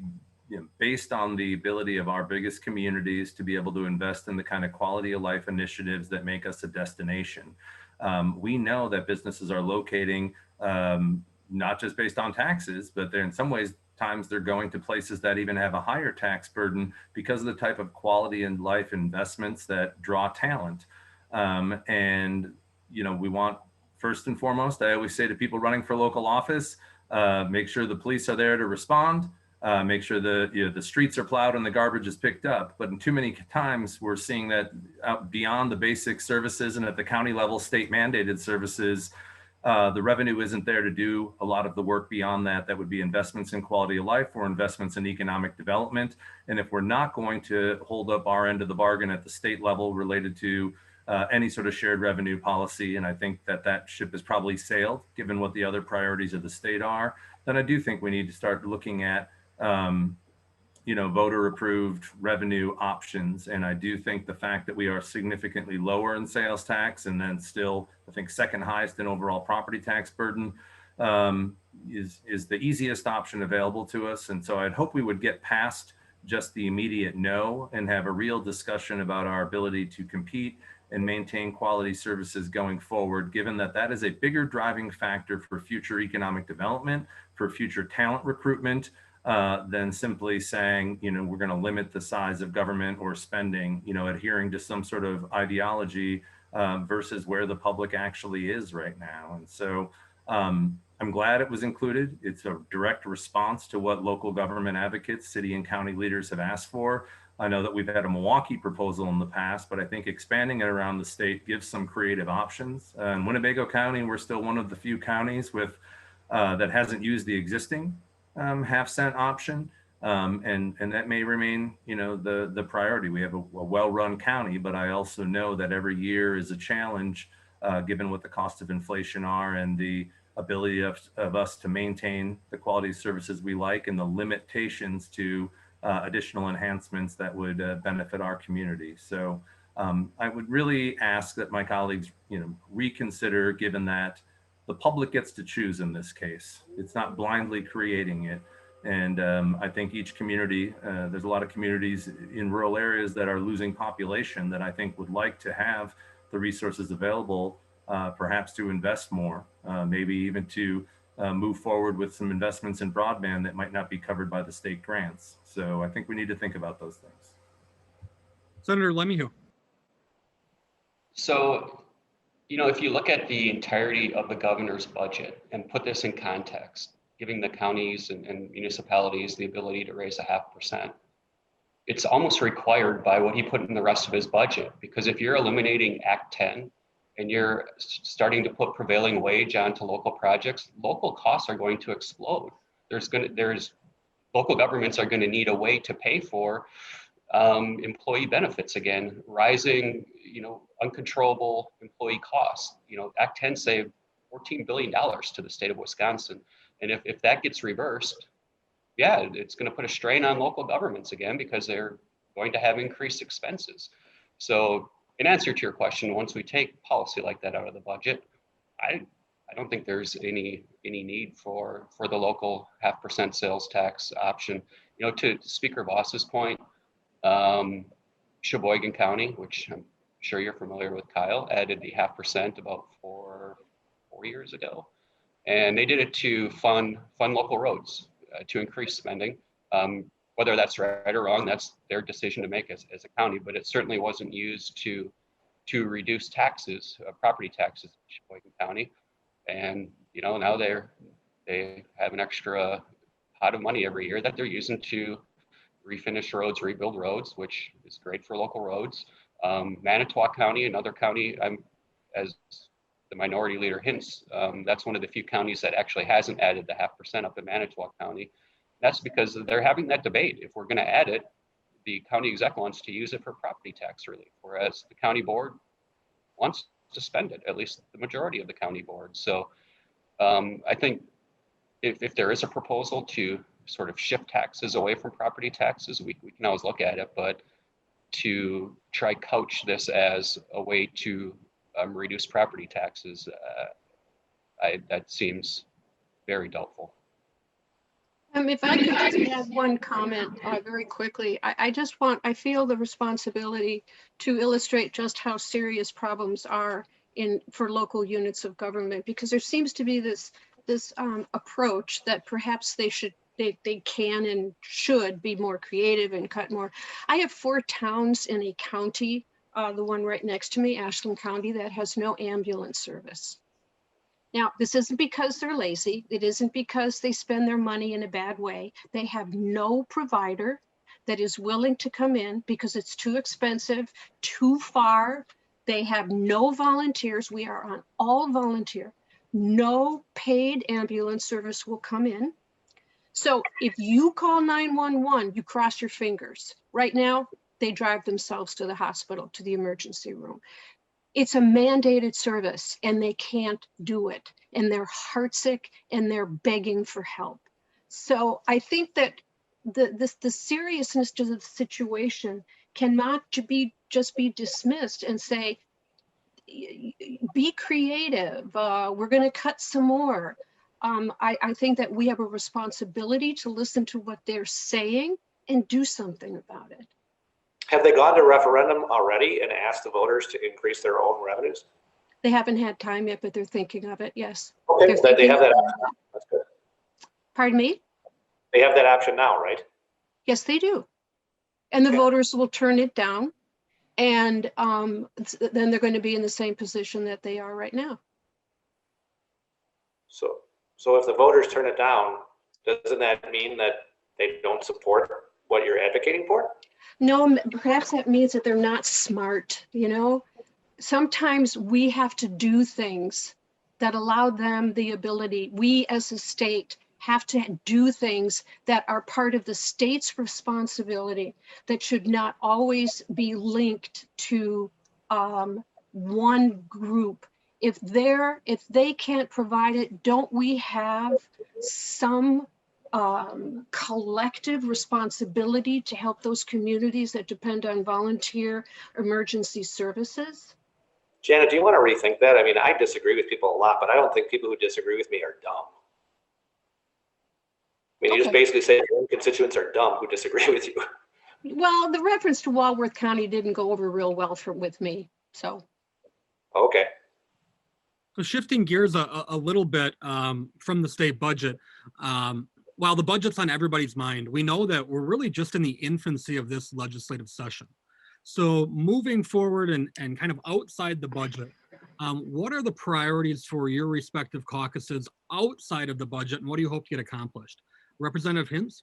based on the ability of our biggest communities to be able to invest in the kind of quality of life initiatives that make us a destination. We know that businesses are locating not just based on taxes, but they're in some ways times they're going to places that even have a higher tax burden because of the type of quality and life investments that draw talent. And we want, first and foremost, I always say to people running for local office, make sure the police are there to respond. Make sure the streets are plowed and the garbage is picked up. But in too many times, we're seeing that out beyond the basic services and at the county level, state mandated services, the revenue isn't there to do a lot of the work beyond that. That would be investments in quality of life or investments in economic development. And if we're not going to hold up our end of the bargain at the state level related to any sort of shared revenue policy, and I think that ship has probably sailed given what the other priorities of the state are, then I do think we need to start looking at voter approved revenue options. And I do think the fact that we are significantly lower in sales tax and then still, I think, second highest in overall property tax burden is the easiest option available to us. And so I'd hope we would get past just the immediate no and have a real discussion about our ability to compete and maintain quality services going forward, given that that is a bigger driving factor for future economic development, for future talent recruitment, than simply saying, we're going to limit the size of government or spending, adhering to some sort of ideology versus where the public actually is right now. And so I'm glad it was included. It's a direct response to what local government advocates, city and county leaders have asked for. I know that we've had a Milwaukee proposal in the past, but I think expanding it around the state gives some creative options. In Winnebago County, we're still one of the few counties with that hasn't used the existing half-cent option, and that may remain, the priority. We have a well-run county, but I also know that every year is a challenge, given what the cost of inflation are and the ability of us to maintain the quality of services we like and the limitations to additional enhancements that would benefit our community. So I would really ask that my colleagues, reconsider, given that the public gets to choose in this case. It's not blindly creating it. And I think each community, there's a lot of communities in rural areas that are losing population that I think would like to have the resources available, perhaps to invest more, maybe even to move forward with some investments in broadband that might not be covered by the state grants. So I think we need to think about those things. Senator Lemieux. So, if you look at the entirety of the governor's budget and put this in context, giving the counties and municipalities the ability to raise 0.5%, it's almost required by what he put in the rest of his budget. Because if you're eliminating Act 10 and you're starting to put prevailing wage onto local projects, local costs are going to explode. Local governments are going to need a way to pay for employee benefits again, rising, uncontrollable employee costs. Act 10 saved $14 billion to the state of Wisconsin. And if that gets reversed, yeah, it's going to put a strain on local governments again, because they're going to have increased expenses. So in answer to your question, once we take policy like that out of the budget, I don't think there's any need for the local 0.5% sales tax option. To Speaker Voss's point, Sheboygan County, which I'm sure you're familiar with, Kyle, added the 0.5% about four years ago, and they did it to fund local roads, to increase spending. Whether that's right or wrong, that's their decision to make as a county, but it certainly wasn't used to reduce taxes, property taxes in Sheboygan County. And now they have an extra pot of money every year that they're using to refinish roads, rebuild roads, which is great for local roads. Manitowoc County, another county, as the minority leader hints, that's one of the few counties that actually hasn't added the 0.5% up in Manitowoc County. That's because they're having that debate. If we're going to add it, the county exec wants to use it for property tax relief, whereas the county board wants to spend it, at least the majority of the county board. So I think if there is a proposal to sort of shift taxes away from property taxes, we can always look at it, but to try couch this as a way to reduce property taxes, that seems very doubtful. If I could just add one comment very quickly, I feel the responsibility to illustrate just how serious problems are for local units of government, because there seems to be this approach that perhaps they can and should be more creative and cut more. I have 4 towns in a county, the one right next to me, Ashland County, that has no ambulance service. Now, this isn't because they're lazy. It isn't because they spend their money in a bad way. They have no provider that is willing to come in because it's too expensive, too far. They have no volunteers. We are on all volunteer. No paid ambulance service will come in. So if you call 911, you cross your fingers. Right now, they drive themselves to the hospital, to the emergency room. It's a mandated service and they can't do it. And they're heartsick and they're begging for help. So I think that the seriousness to the situation cannot just be dismissed and say, be creative, we're gonna cut some more. I think that we have a responsibility to listen to what they're saying and do something about it. Have they gone to referendum already and asked the voters to increase their own revenues? They haven't had time yet, but they're thinking of it, yes. Okay, They're so they have thinking that. of it. That's good. Pardon me? They have that option now, right? Yes, they do. And the Okay. voters will turn it down. And then they're going to be in the same position that they are right now. So if the voters turn it down, doesn't that mean that they don't support what you're advocating for? No, perhaps that means that they're not smart, you know? Sometimes we have to do things that allow them the ability, we as a state have to do things that are part of the state's responsibility that should not always be linked to one group. If they can't provide it, don't we have some collective responsibility to help those communities that depend on volunteer emergency services? Janet, do you want to rethink that? I mean, I disagree with people a lot, but I don't think people who disagree with me are dumb. I mean, you just Okay. basically say your own constituents are dumb who disagree with you. Well, the reference to Walworth County didn't go over real well with me, so. Okay. So shifting gears a little bit from the state budget, while the budget's on everybody's mind, we know that we're really just in the infancy of this legislative session. So moving forward and kind of outside the budget, what are the priorities for your respective caucuses outside of the budget, and what do you hope to get accomplished? Representative Hinz?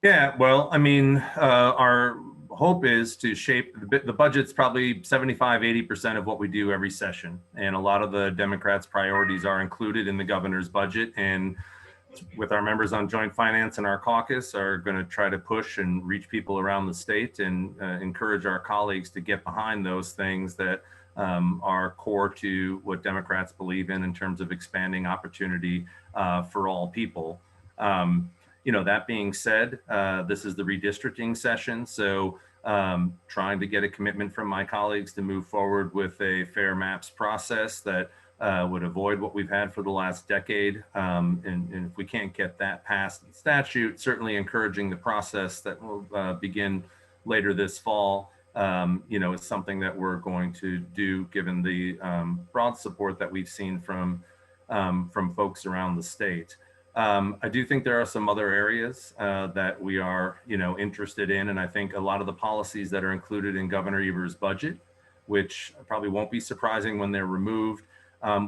Yeah, well, I mean, our hope is to shape the budget's probably 75, 80% of what we do every session. And a lot of the Democrats' priorities are included in the governor's budget. And with our members on joint finance and our caucus are going to try to push and reach people around the state and encourage our colleagues to get behind those things that are core to what Democrats believe in terms of expanding opportunity for all people. You know, that being said, this is the redistricting session, so trying to get a commitment from my colleagues to move forward with a fair maps process that would avoid what we've had for the last decade. And if we can't get that passed in statute, certainly encouraging the process that will begin later this fall, you know, is something that we're going to do given the broad support that we've seen from folks around the state. I do think there are some other areas that we are, you know, interested in. And I think a lot of the policies that are included in Governor Evers' budget, which probably won't be surprising when they're removed,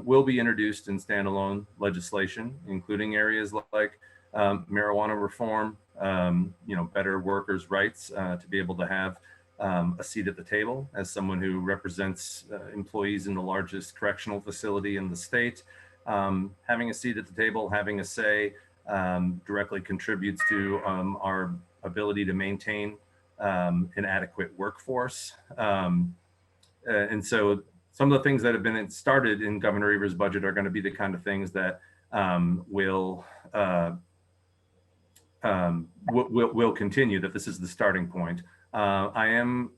will be introduced in standalone legislation, including areas like marijuana reform, you know, better workers' rights to be able to have a seat at the table as someone who represents employees in the largest correctional facility in the state. Having a seat at the table, having a say, directly contributes to our ability to maintain an adequate workforce. And so some of the things that have been started in Governor Evers' budget are going to be the kind of things that will continue, that this is the starting point. I am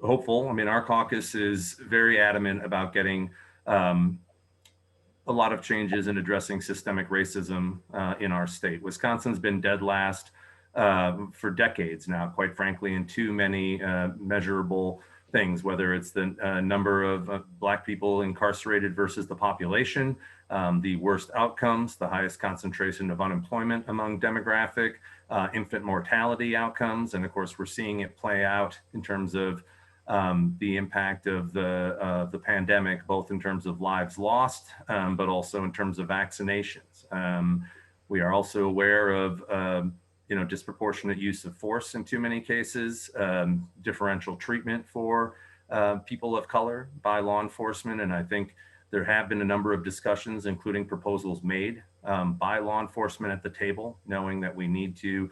hopeful. I mean, our caucus is very adamant about getting a lot of changes in addressing systemic racism in our state. Wisconsin's been dead last for decades now, quite frankly, in too many measurable things, whether it's the number of Black people incarcerated versus the population, the worst outcomes, the highest concentration of unemployment among demographic, infant mortality outcomes. And of course, we're seeing it play out in terms of the impact of the pandemic, both in terms of lives lost, but also in terms of vaccinations. We are also aware of you know, disproportionate use of force in too many cases, differential treatment for people of color by law enforcement. And I think there have been a number of discussions, including proposals made by law enforcement at the table, knowing that we need to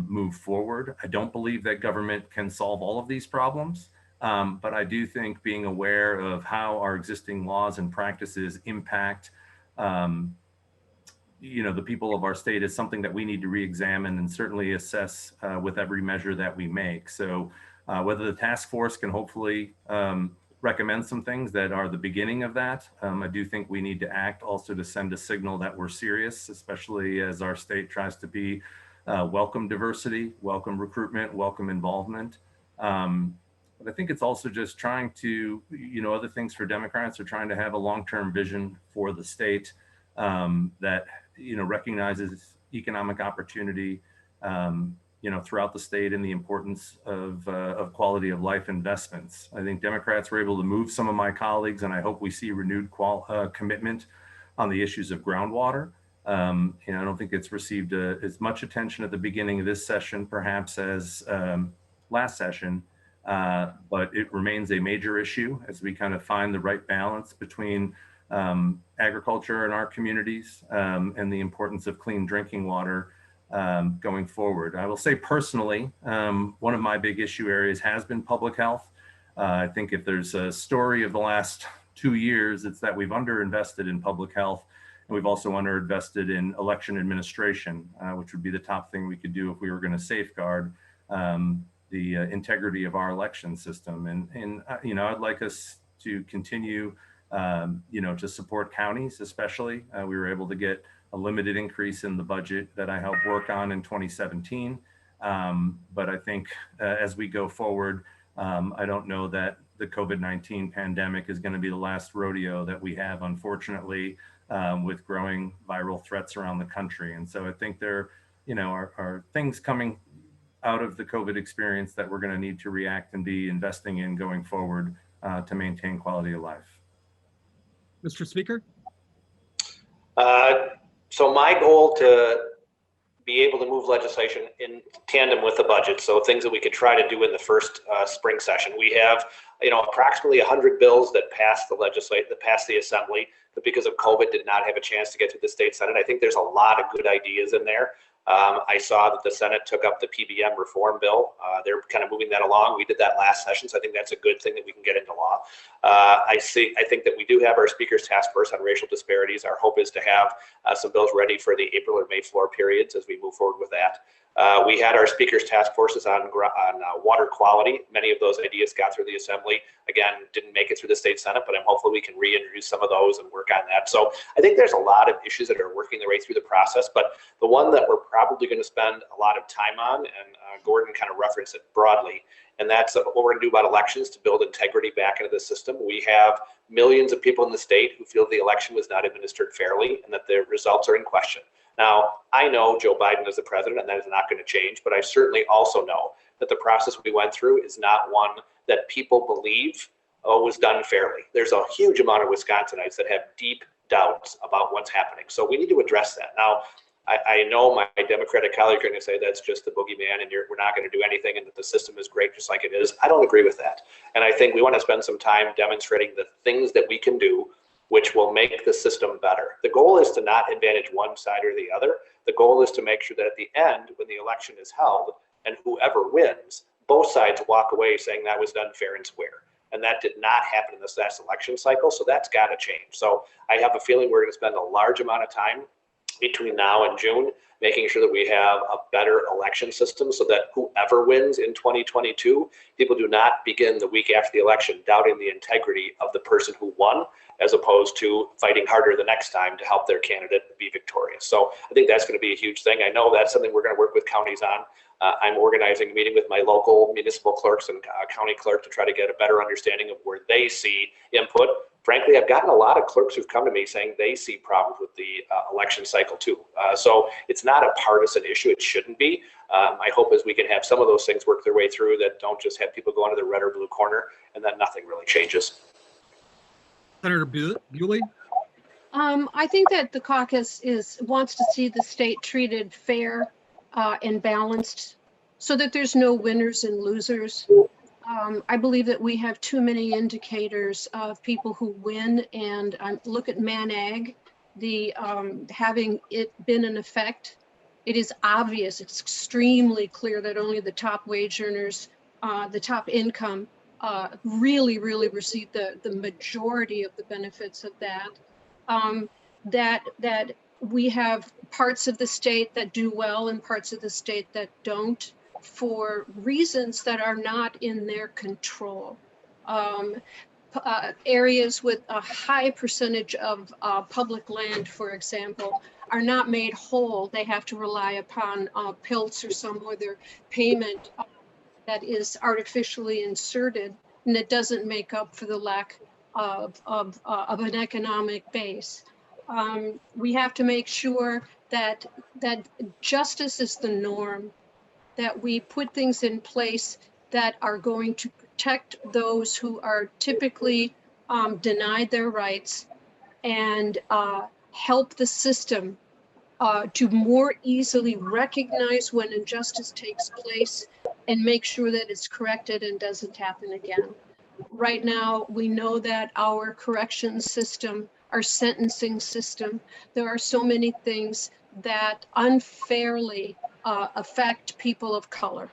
move forward. I don't believe that government can solve all of these problems, but I do think being aware of how our existing laws and practices impact you know, the people of our state is something that we need to re-examine and certainly assess with every measure that we make. So whether the task force can hopefully recommend some things that are the beginning of that, I do think we need to act also to send a signal that we're serious, especially as our state tries to be welcome diversity, welcome recruitment, welcome involvement. But I think it's also just trying to, other things for Democrats are trying to have a long-term vision for the state that, recognizes economic opportunity, throughout the state and the importance of quality of life investments. I think Democrats were able to move some of my colleagues, and I hope we see renewed commitment on the issues of groundwater. I don't think it's received as much attention at the beginning of this session, perhaps, as last session, but it remains a major issue as we kind of find the right balance between agriculture in our communities and the importance of clean drinking water going forward. I will say personally, one of my big issue areas has been public health. I think if there's a story of the last 2 years, it's that we've underinvested in public health, and we've also underinvested in election administration, which would be the top thing we could do if we were going to safeguard the integrity of our election system. And I'd like us to continue, to support counties, especially. We were able to get a limited increase in the budget that I helped work on in 2017. But I think as we go forward, I don't know that the COVID-19 pandemic is going to be the last rodeo that we have, unfortunately, with growing viral threats around the country. And so I think there, are things coming out of the COVID experience that we're going to need to react and be investing in going forward to maintain quality of life. Mr. Speaker? So my goal to be able to move legislation in tandem with the budget, so things that we could try to do in the first spring session. We have, approximately 100 bills that passed the assembly, but because of COVID did not have a chance to get to the state Senate. I think there's a lot of good ideas in there. I saw that the Senate took up the PBM reform bill. They're kind of moving that along. We did that last session, so I think that's a good thing that we can get into law. I think that we do have our Speaker's Task Force on racial disparities. Our hope is to have some bills ready for the April or May floor periods as we move forward with that. We had our Speaker's Task Forces on water quality. Many of those ideas got through the Assembly. Again, didn't make it through the State Senate, but hopefully we can reintroduce some of those and work on that. So I think there's a lot of issues that are working their way through the process, but the one that we're probably going to spend a lot of time on, and Gordon kind of referenced it broadly, and that's what we're going to do about elections to build integrity back into the system. We have millions of people in the state who feel the election was not administered fairly and that the results are in question. Now, I know Joe Biden is the president, and that is not going to change, but I certainly also know that the process we went through is not one that people believe was done fairly. There's a huge amount of Wisconsinites that have deep doubts about what's happening. So we need to address that. Now, I know my Democratic colleagues are going to say that's just the boogeyman and we're not going to do anything and that the system is great just like it is. I don't agree with that. And I think we want to spend some time demonstrating the things that we can do which will make the system better. The goal is to not advantage one side or the other. The goal is to make sure that at the end, when the election is held and whoever wins, both sides walk away saying that was done fair and square. And that did not happen in this last election cycle, so that's got to change. So I have a feeling we're going to spend a large amount of time between now and June, making sure that we have a better election system so that whoever wins in 2022, people do not begin the week after the election doubting the integrity of the person who won, as opposed to fighting harder the next time to help their candidate be victorious. So I think that's going to be a huge thing. I know that's something we're going to work with counties on. I'm organizing a meeting with my local municipal clerks and county clerk to try to get a better understanding of where they see input. Frankly, I've gotten a lot of clerks who've come to me saying they see problems with the election cycle too. So it's not a partisan issue. It shouldn't be. My hope is we can have some of those things work their way through that don't just have people go into the red or blue corner and then nothing really changes. Senator Bewley? I think that the caucus wants to see the state treated fair and balanced so that there's no winners and losers. I believe that we have too many indicators of people who win, and look at MANAG, having it been in effect. It is obvious, it's extremely clear that only the top wage earners, the top income, really receive the majority of the benefits of that. That we have parts of the state that do well and parts of the state that don't, for reasons that are not in their control. Areas with a high percentage of public land, for example, are not made whole. They have to rely upon pills or some other payment that is artificially inserted, and it doesn't make up for the lack of an economic base. We have to make sure that justice is the norm, that we put things in place that are going to protect those who are typically denied their rights, and help the system to more easily recognize when injustice takes place and make sure that it's corrected and doesn't happen again. Right now, we know that our corrections system, our sentencing system, there are so many things that unfairly affect people of color.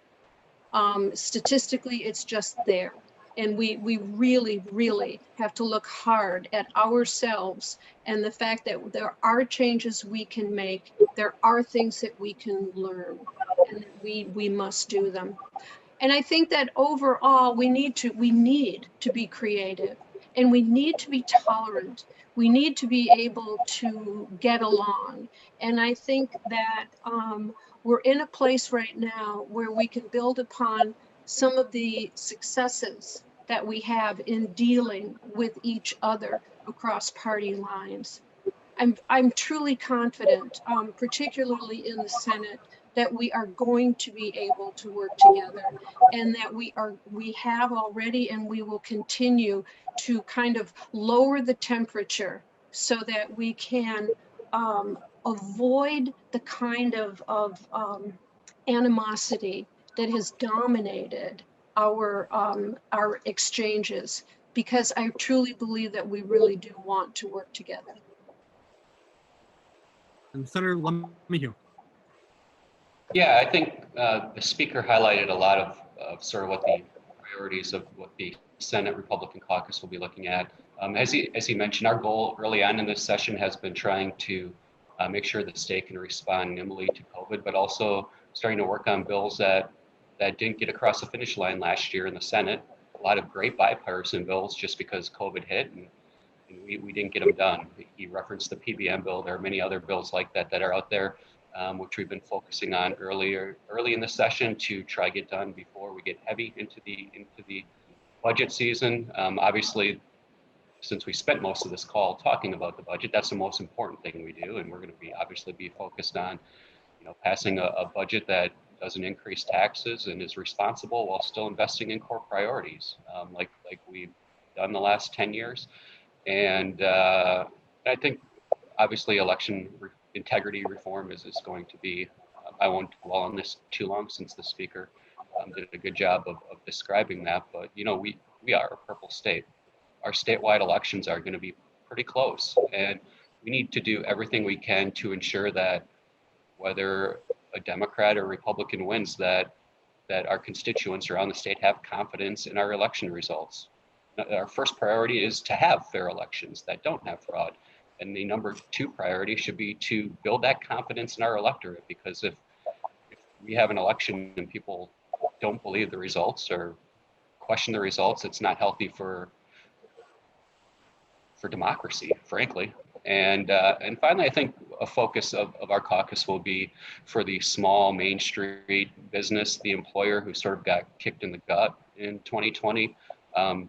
Statistically, it's just there. And we really, really have to look hard at ourselves and the fact that there are changes we can make. There are things that we can learn, and we must do them. And I think that overall, we need to be creative, and we need to be tolerant. We need to be able to get along. And I think that we're in a place right now where we can build upon some of the successes that we have in dealing with each other across party lines. I'm truly confident, particularly in the Senate, that we are going to be able to work together, and that we have already, and we will continue to kind of lower the temperature so that we can avoid the kind of animosity that has dominated our exchanges, because I truly believe that we really do want to work together. And Senator Lemieux. Yeah, I think the speaker highlighted a lot of sort of what the priorities of what the Senate Republican caucus will be looking at. As he mentioned, our goal early on in this session has been trying to make sure the state can respond nimbly to COVID, but also starting to work on bills that didn't get across the finish line last year in the Senate. A lot of great bipartisan bills just because COVID hit, and we didn't get them done. He referenced the PBM bill. There are many other bills like that are out there, which we've been focusing on early in the session to try to get done before we get heavy into the budget season. Obviously, since we spent most of this call talking about the budget, that's the most important thing we do, and we're going to obviously be focused on, passing a budget that doesn't increase taxes and is responsible while still investing in core priorities, like we've done the last 10 years. And I think obviously election integrity reform is going to be, I won't dwell on this too long since the speaker did a good job of describing that, but we are a purple state. Our statewide elections are going to be pretty close, and we need to do everything we can to ensure that whether a Democrat or Republican wins, that our constituents around the state have confidence in our election results. Our first priority is to have fair elections that don't have fraud. And the number 2 priority should be to build that confidence in our electorate, because if we have an election and people don't believe the results or question the results, it's not healthy for democracy, frankly. And finally, I think a focus of our caucus will be for the small Main Street business, the employer who sort of got kicked in the gut in 2020.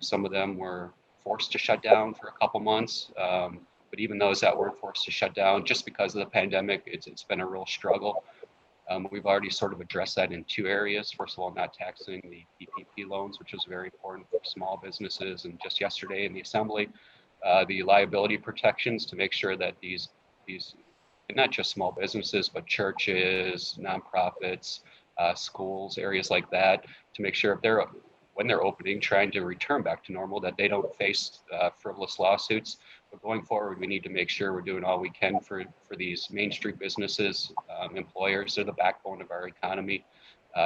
Some of them were forced to shut down for a couple months. But even those that weren't forced to shut down just because of the pandemic, it's been a real struggle. We've already sort of addressed that in 2 areas. First of all, not taxing the PPP loans, which was very important for small businesses. And just yesterday in the Assembly, the liability protections to make sure that these not just small businesses, but churches, nonprofits, schools, areas like that, to make sure when they're opening, trying to return back to normal, that they don't face frivolous lawsuits. But going forward, we need to make sure we're doing all we can for these Main Street businesses, employers. They're the backbone of our economy,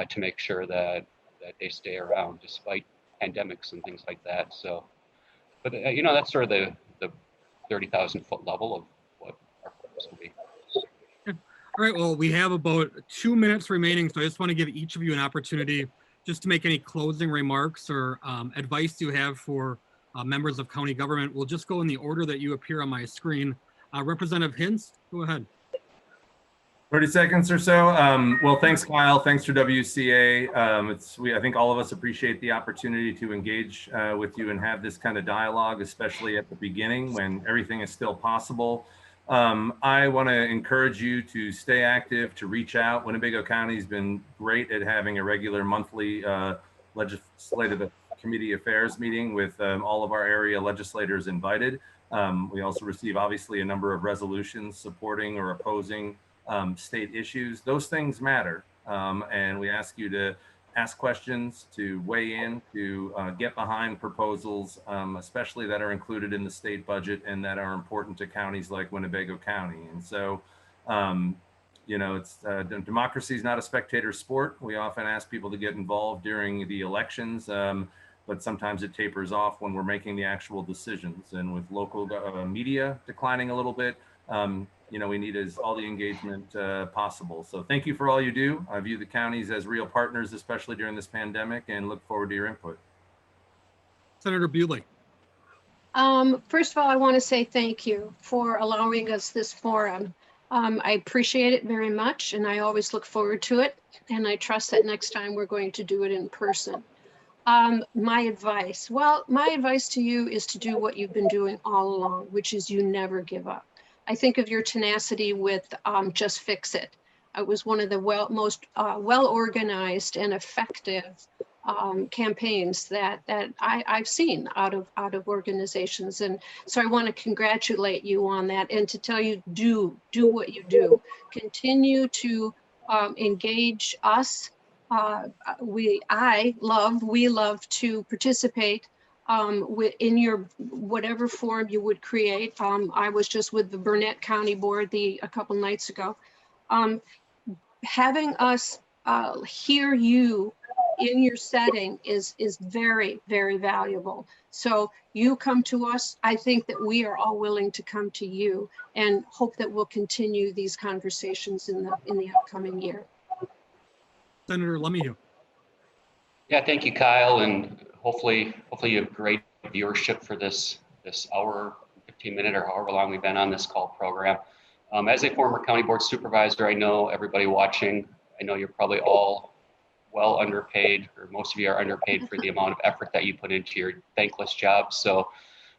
to make sure that they stay around despite pandemics and things like that. So, but that's sort of the 30,000-foot level of what our focus will be. All right, well, we have about 2 minutes remaining, so I just want to give each of you an opportunity just to make any closing remarks or advice you have for members of county government. We'll just go in the order that you appear on my screen. Representative Hintz, go ahead. 30 seconds or so. Well, thanks, Kyle. Thanks for WCA. I think all of us appreciate the opportunity to engage with you and have this kind of dialogue, especially at the beginning when everything is still possible. I want to encourage you to stay active, to reach out. Winnebago County has been great at having a regular monthly legislative committee affairs meeting with all of our area legislators invited. We also receive, obviously, a number of resolutions supporting or opposing state issues. Those things matter, and we ask you to ask questions, to weigh in, to get behind proposals, especially that are included in the state budget and that are important to counties like Winnebago County. And so, democracy is not a spectator sport. We often ask people to get involved during the elections, but sometimes it tapers off when we're making the actual decisions. And with local media declining a little bit, we need all the engagement possible. So thank you for all you do. I view the counties as real partners, especially during this pandemic, and look forward to your input. Senator Bewley. First of all, I want to say thank you for allowing us this forum. I appreciate it very much, and I always look forward to it. And I trust that next time we're going to do it in person. My advice to you is to do what you've been doing all along, which is you never give up. I think of your tenacity with Just Fix It. It was one of the most well-organized and effective campaigns that I've seen out of organizations. And so I want to congratulate you on that and to tell you, do what you do. Continue to engage us. We love to participate in your whatever form you would create. I was just with the Burnett County Board a couple nights ago. Having us hear you in your setting is very, very valuable. So you come to us. I think that we are all willing to come to you and hope that we'll continue these conversations in the upcoming year. Senator Lemieux. Yeah, thank you, Kyle, and hopefully you have great viewership for this hour, 15-minute, or however long we've been on this call program. As a former county board supervisor, I know everybody watching, I know you're probably all well underpaid, or most of you are underpaid for the amount of effort that you put into your thankless job. So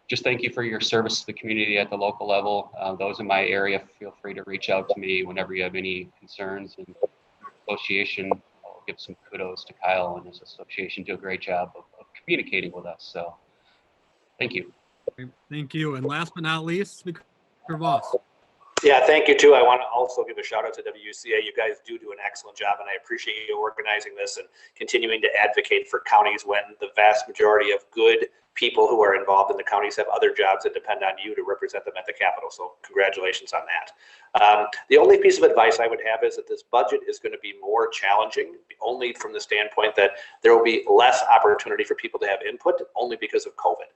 just thank you for your service to the community at the local level. Those in my area, feel free to reach out to me whenever you have any concerns. And association, I'll give some kudos to Kyle and his association, do a great job of communicating with us. So thank you. Thank you. And last but not least, Speaker Voss. Yeah, thank you too. I want to also give a shout out to WCA. You guys do an excellent job, and I appreciate you organizing this and continuing to advocate for counties when the vast majority of good people who are involved in the counties have other jobs that depend on you to represent them at the Capitol. So congratulations on that. The only piece of advice I would have is that this budget is going to be more challenging, only from the standpoint that there will be less opportunity for people to have input, only because of COVID.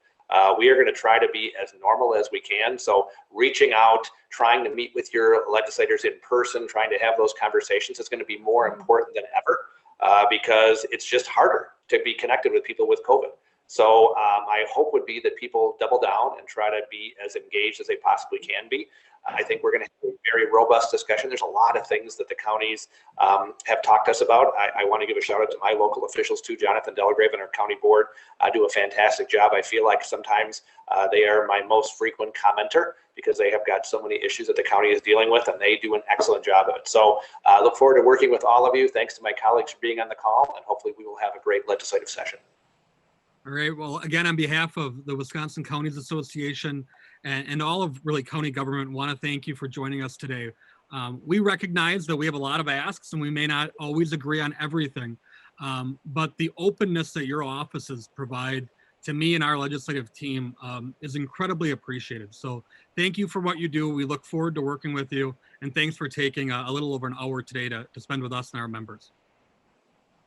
We are going to try to be as normal as we can. So reaching out, trying to meet with your legislators in person, trying to have those conversations is going to be more important than ever because it's just harder to be connected with people with COVID. So my hope would be that people double down and try to be as engaged as they possibly can be. I think we're going to have a very robust discussion. There's a lot of things that the counties have talked to us about. I want to give a shout out to my local officials too. Jonathan Delagrave and our county board do a fantastic job. I feel like sometimes they are my most frequent commenter because they have got so many issues that the county is dealing with, and they do an excellent job of it. So I look forward to working with all of you. Thanks to my colleagues for being on the call, and hopefully we will have a great legislative session. All right. Well, again, on behalf of the Wisconsin Counties Association and all of really county government, want to thank you for joining us today. We recognize that we have a lot of asks and we may not always agree on everything, but the openness that your offices provide to me and our legislative team is incredibly appreciated. So thank you for what you do. We look forward to working with you, and thanks for taking a little over an hour today to spend with us and our members.